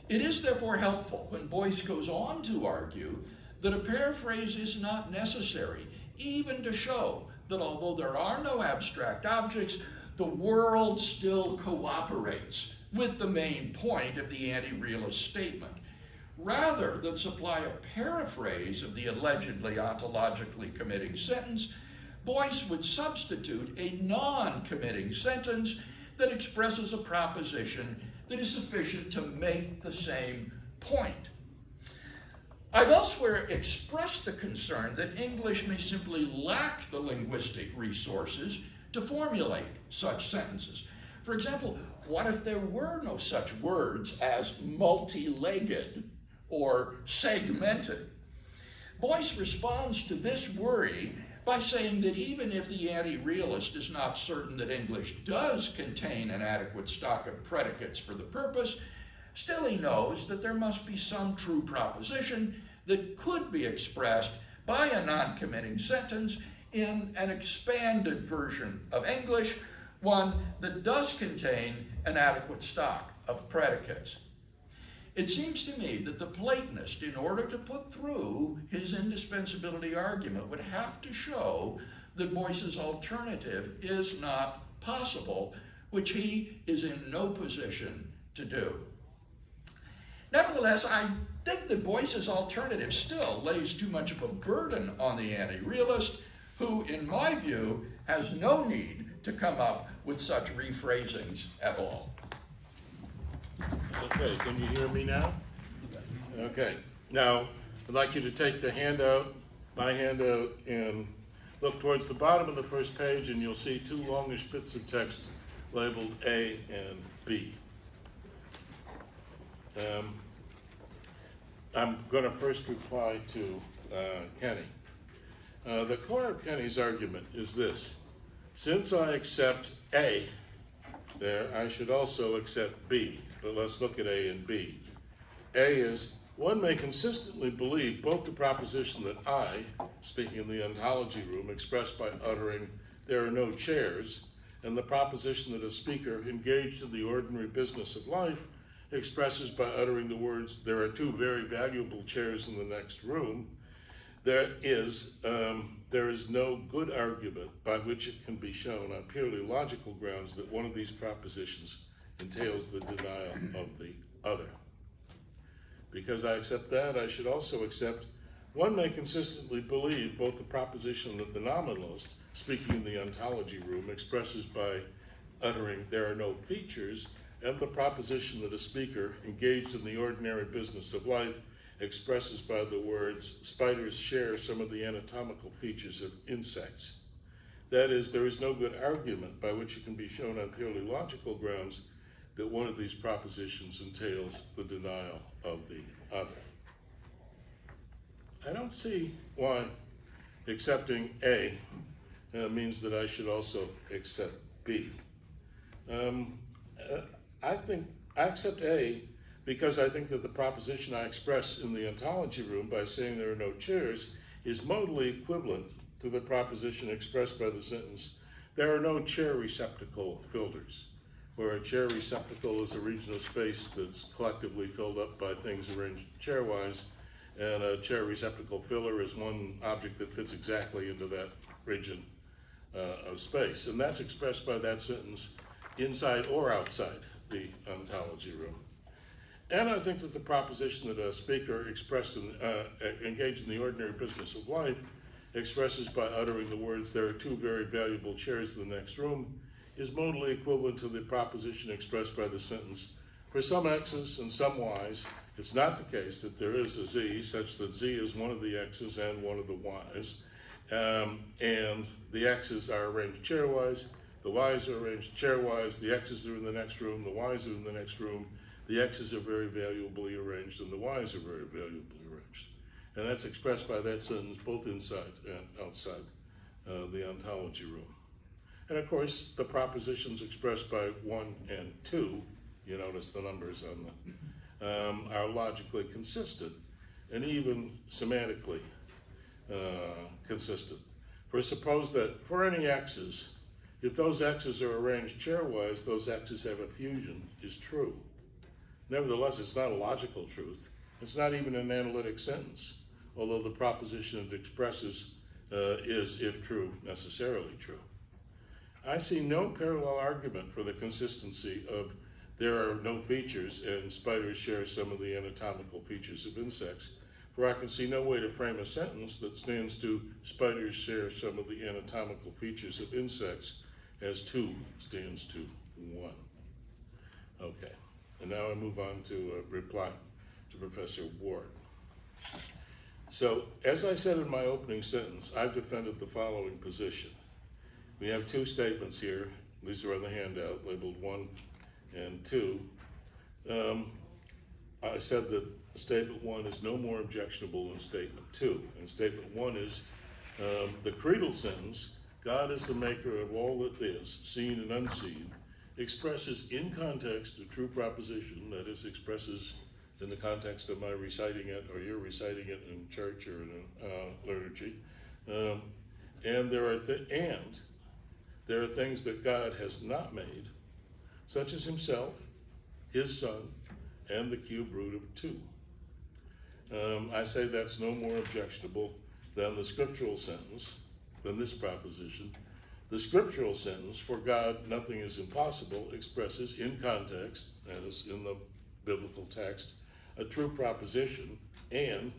It is therefore helpful when Boyce goes on to argue that a paraphrase is not necessary, even to show that although there are no abstract objects, the world still cooperates with the main point of the anti-realist statement. Rather than supply a paraphrase of the allegedly ontologically committing sentence, Boyce would substitute a non-committing sentence that expresses a proposition that is sufficient to make the same point. I've elsewhere expressed the concern that English may simply lack the linguistic resources to formulate such sentences. For example, what if there were no such words as multi-legged or segmented? Boyce responds to this worry by saying that even if the anti-realist is not certain that English does contain an adequate stock of predicates for the purpose, still he knows that there must be some true proposition that could be expressed by a non-committing sentence in an expanded version of English, one that does contain an adequate stock of predicates. It seems to me that the Platonist, in order to put through his indispensability argument, would have to show that Boyce's alternative is not possible, which he is in no position to do. Nevertheless, I think that Boyce's alternative still lays too much of a burden on the anti-realist, who, in my view, has no need to come up with such rephrasings at all. Okay, can you hear me now? Okay, now I'd like you to take the handout, my handout, and look towards the bottom of the first page and you'll see two longish bits of text labeled A and B. I'm going to first reply to Kenny. The core of Kenny's argument is this: since I accept A there, I should also accept B. But let's look at A and B. A is, one may consistently believe both the proposition that I, speaking in the ontology room, expressed by uttering, "there are no chairs," and the proposition that a speaker engaged in the ordinary business of life expresses by uttering the words, "there are two very valuable chairs in the next room," there is no good argument by which it can be shown on purely logical grounds that one of these propositions entails the denial of the other. Because I accept that, I should also accept, one may consistently believe both the proposition that the nominalist, speaking in the ontology room, expresses by uttering, "there are no features," and the proposition that a speaker engaged in the ordinary business of life expresses by the words, "spiders share some of the anatomical features of insects." That is, there is no good argument by which it can be shown on purely logical grounds that one of these propositions entails the denial of the other. I don't see why accepting A means that I should also accept B. I accept A because I think that the proposition I express in the ontology room by saying there are no chairs is modally equivalent to the proposition expressed by the sentence, "there are no chair receptacle filters," where a chair receptacle is a region of space that's collectively filled up by things arranged chairwise, and a chair receptacle filler is one object that fits exactly into that region of space. And that's expressed by that sentence inside or outside the ontology room. And I think that the proposition that a speaker engaged in the ordinary business of life expresses by uttering the words, "there are two very valuable chairs in the next room," is modally equivalent to the proposition expressed by the sentence, "for some x's and some y's, it's not the case that there is a z such that z is one of the x's and one of the y's, and the x's are arranged chairwise, the y's are arranged chairwise, the x's are in the next room, the y's are in the next room, the x's are very valuably arranged, and the y's are very valuably arranged." And that's expressed by that sentence both inside and outside the ontology room. And of course, the propositions expressed by 1 and 2, you notice the numbers on them, are logically consistent and even semantically consistent. For suppose that for any x's, if those x's are arranged chairwise, those x's have a fusion is true. Nevertheless, it's not a logical truth. It's not even an analytic sentence, although the proposition it expresses is, if true, necessarily true. I see no parallel argument for the consistency of "there are no features" and "spiders share some of the anatomical features of insects," for I can see no way to frame a sentence that stands to "spiders share some of the anatomical features of insects" as 2 stands to 1. Okay, and now I move on to reply to Professor Ward. So, as I said in my opening sentence, I've defended the following position. We have two statements here. These are on the handout, labeled 1 and 2. I said that statement 1 is no more objectionable than statement 2. And statement 1 is the creedal sentence, "God is the maker of all that is, seen and unseen," expresses in context a true proposition, that is, expresses in the context of my reciting it, or you're reciting it in church or in liturgy. And there are things that God has not made, such as himself, his son, and the cube root of 2. I say that's no more objectionable than the scriptural sentence, than this proposition. The scriptural sentence, "for God nothing is impossible," expresses in context, that is in the biblical text, a true proposition, and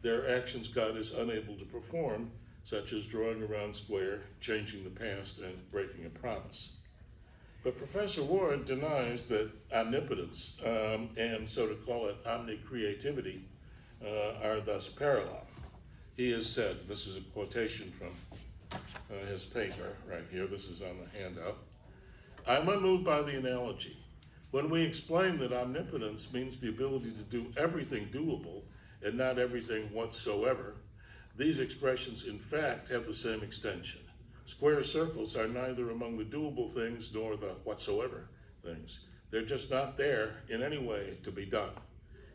there are actions God is unable to perform, such as drawing a round square, changing the past, and breaking a promise. But Professor Ward denies that omnipotence, and so to call it omnicreativity, are thus parallel. He has said, this is a quotation from his paper right here. This is on the handout. I'm unmoved by the analogy. When we explain that omnipotence means the ability to do everything doable and not everything whatsoever, these expressions in fact have the same extension. Square circles are neither among the doable things nor the whatsoever things. They're just not there in any way to be done.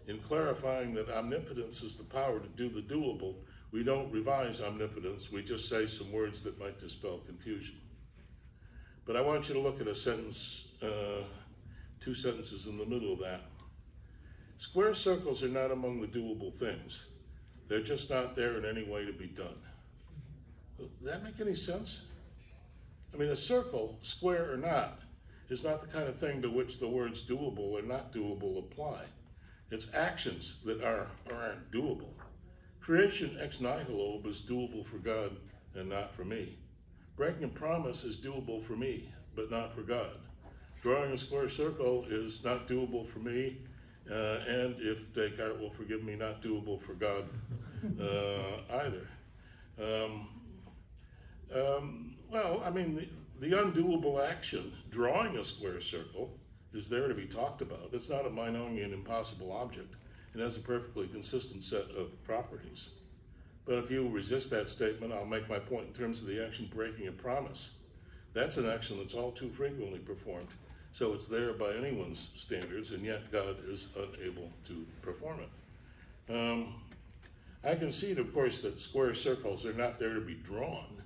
In clarifying that omnipotence is the power to do the doable, we don't revise omnipotence, we just say some words that might dispel confusion. But I want you to look at a sentence, two sentences in the middle of that. Square circles are not among the doable things. They're just not there in any way to be done. Does that make any sense? I mean, a circle, square or not, is not the kind of thing to which the words doable or not doable apply. It's actions that are or aren't doable. Creation ex nihilo is doable for God and not for me. Breaking a promise is doable for me, but not for God. Drawing a square circle is not doable for me, and if Descartes will forgive me, not doable for God either. Well, I mean, the undoable action, drawing a square circle, is there to be talked about. It's not a Meinongian impossible object. It has a perfectly consistent set of properties. But if you resist that statement, I'll make my point in terms of the action breaking a promise. That's an action that's all too frequently performed. So it's there by anyone's standards, and yet God is unable to perform it. I concede, of course, that square circles are not there to be drawn,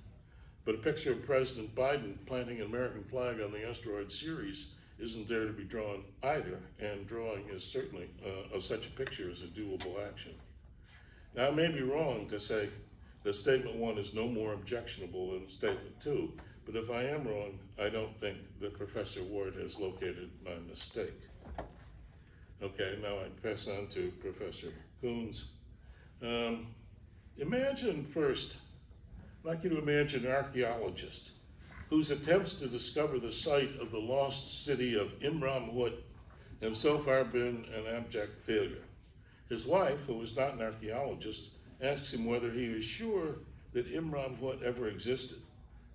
but a picture of President Biden planting an American flag on the asteroid Ceres isn't there to be drawn either, and drawing is certainly of such a picture is a doable action. Now, I may be wrong to say that statement 1 is no more objectionable than statement 2, but if I am wrong, I don't think that Professor Ward has located my mistake. Okay, now I pass on to Professor Koons. Imagine first, I'd like you to imagine an archaeologist whose attempts to discover the site of the lost city of Imramhut have so far been an abject failure. His wife, who is not an archaeologist, asks him whether he is sure that Imramhut ever existed.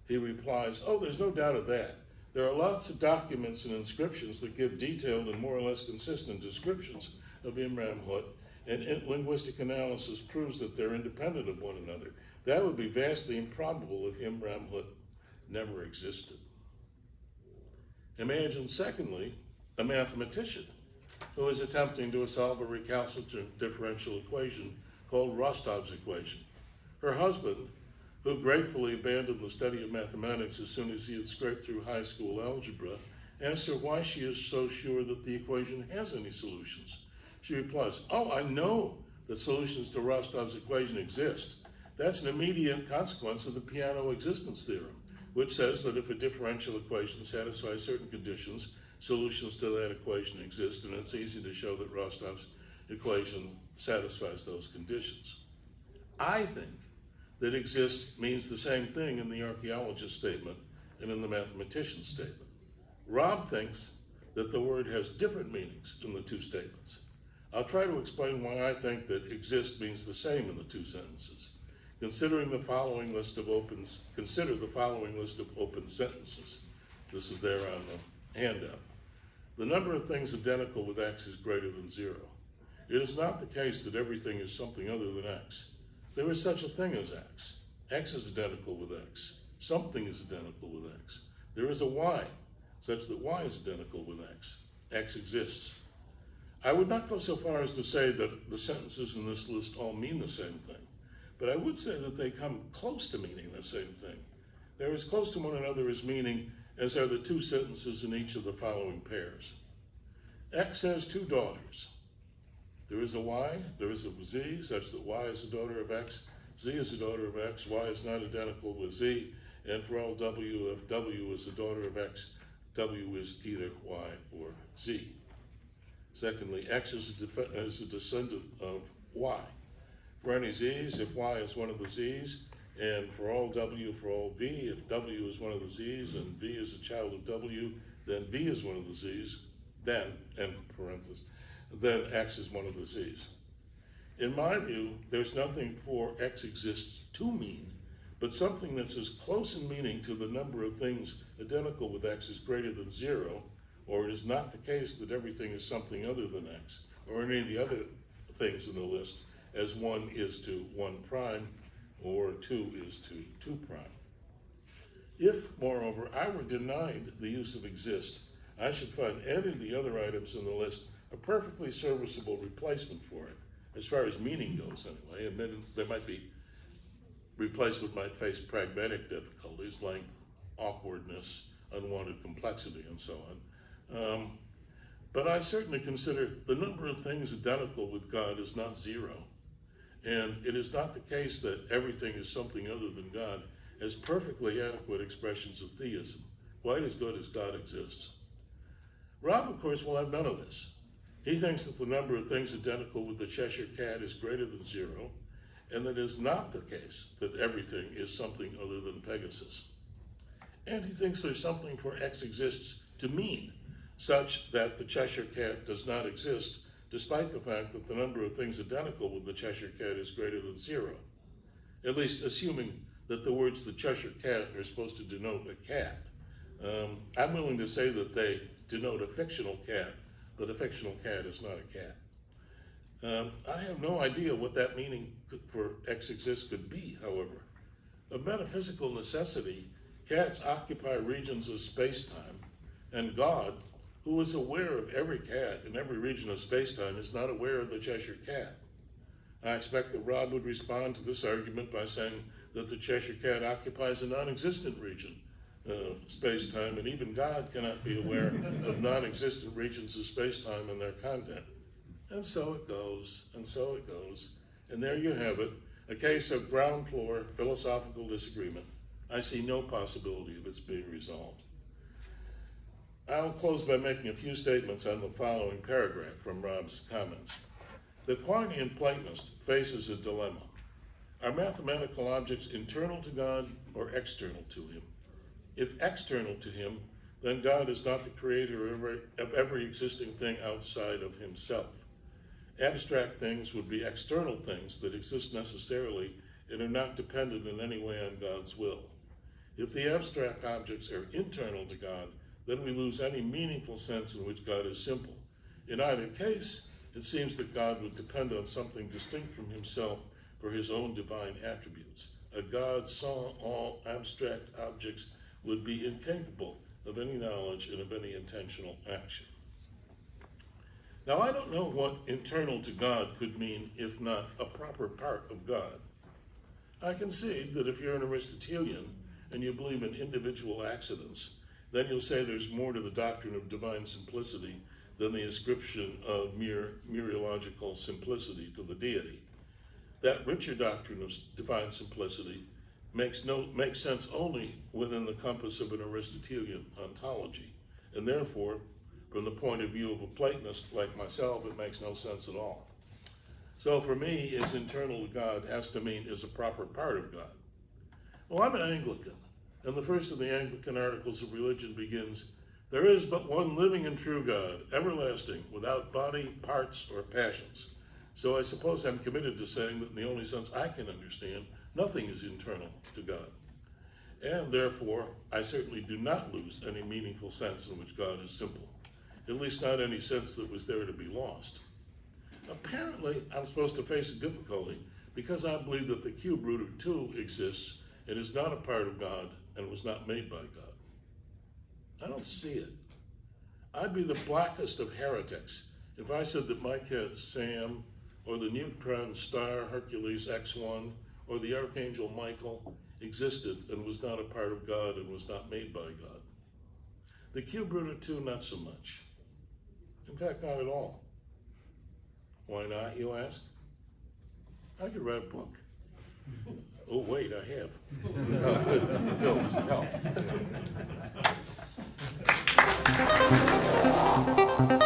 He replies, "Oh, there's no doubt of that. There are lots of documents and inscriptions that give detailed and more or less consistent descriptions of Imramhut, and linguistic analysis proves that they're independent of one another. That would be vastly improbable if Imramhut never existed." Imagine, secondly, a mathematician who is attempting to solve a recalcitrant differential equation called Rostov's equation. Her husband, who gratefully abandoned the study of mathematics as soon as he had scraped through high school algebra, asks her why she is so sure that the equation has any solutions. She replies, "Oh, I know that solutions to Rostov's equation exist. That's an immediate consequence of the Peano existence theorem, which says that if a differential equation satisfies certain conditions, solutions to that equation exist, and it's easy to show that Rostov's equation satisfies those conditions." I think that exist means the same thing in the archaeologist statement and in the mathematician statement. Rob thinks that the word has different meanings in the two statements. I'll try to explain why I think that exist means the same in the two sentences. Consider the following list of open sentences. This is there on the handout. The number of things identical with X is greater than 0. It is not the case that everything is something other than X. There is such a thing as X. X is identical with X. Something is identical with X. There is a Y, such that Y is identical with X. X exists. I would not go so far as to say that the sentences in this list all mean the same thing, but I would say that they come close to meaning the same thing. They're as close to one another as meaning as are the two sentences in each of the following pairs. X has 2 daughters. There is a Y, there is a Z, such that Y is the daughter of X, Z is the daughter of X, Y is not identical with Z, and for all W, if W is the daughter of X, W is either Y or Z. Secondly, X is a descendant of Y. For any Z's, if Y is one of the Z's, and for all W, for all V, if W is one of the Z's and V is a child of W, then V is one of the Z's, then, and parentheses, then X is one of the Z's. In my view, there's nothing for X exists to mean but something that's as close in meaning to the number of things identical with x is greater than 0, or it is not the case that everything is something other than x, or any of the other things in the list, as 1 is to 1 prime, or 2 is to 2 prime. If, moreover, I were denied the use of exist, I should find any of the other items in the list a perfectly serviceable replacement for it, as far as meaning goes anyway. Admitted there might be replacement might face pragmatic difficulties, length, awkwardness, unwanted complexity, and so on. But I certainly consider the number of things identical with God is not 0. And it is not the case that everything is something other than God as perfectly adequate expressions of theism, quite as good as God exists. Rob, of course, will have none of this. He thinks that the number of things identical with the Cheshire Cat is greater than 0, and that it is not the case that everything is something other than Pegasus. And he thinks there's something for x exists to mean, such that the Cheshire Cat does not exist, despite the fact that the number of things identical with the Cheshire Cat is greater than 0, at least assuming that the words the Cheshire Cat are supposed to denote a cat. I'm willing to say that they denote a fictional cat, but a fictional cat is not a cat. I have no idea what that meaning for x exists could be, however. Of metaphysical necessity, cats occupy regions of space-time, and God, who is aware of every cat in every region of space-time, is not aware of the Cheshire Cat. I expect that Rob would respond to this argument by saying that the Cheshire Cat occupies a non-existent region of space-time, and even God cannot be aware of non-existent regions of space-time and their content. And so it goes, and so it goes. And there you have it, a case of ground floor philosophical disagreement. I see no possibility of its being resolved. I'll close by making a few statements on the following paragraph from Rob's comments. The Quinian Platonist faces a dilemma. Are mathematical objects internal to God or external to him? If external to him, then God is not the creator of every existing thing outside of himself. Abstract things would be external things that exist necessarily and are not dependent in any way on God's will. If the abstract objects are internal to God, then we lose any meaningful sense in which God is simple. In either case, it seems that God would depend on something distinct from himself for his own divine attributes. A God saw all abstract objects would be incapable of any knowledge and of any intentional action. Now, I don't know what internal to God could mean if not a proper part of God. I concede that if you're an Aristotelian and you believe in individual accidents, then you'll say there's more to the doctrine of divine simplicity than the ascription of mere mereological simplicity to the deity. That richer doctrine of divine simplicity makes sense only within the compass of an Aristotelian ontology, and therefore, from the point of view of a Platonist like myself, it makes no sense at all. So for me, is internal to God has to mean is a proper part of God. Well, I'm an Anglican, and the first of the Anglican Articles of Religion begins, "There is but one living and true God, everlasting, without body, parts, or passions." So I suppose I'm committed to saying that in the only sense I can understand, nothing is internal to God. And therefore, I certainly do not lose any meaningful sense in which God is simple, at least not any sense that was there to be lost. Apparently, I'm supposed to face a difficulty because I believe that the cube root of 2 exists and is not a part of God and was not made by God. I don't see it. I'd be the blackest of heretics if I said that my cat Sam, or the neutron star Hercules X1, or the Archangel Michael existed and was not a part of God and was not made by God. The cube root of 2, not so much. In fact, not at all. Why not, you ask? I could write a book. Oh, wait, I have. Oh, good. Bill's help.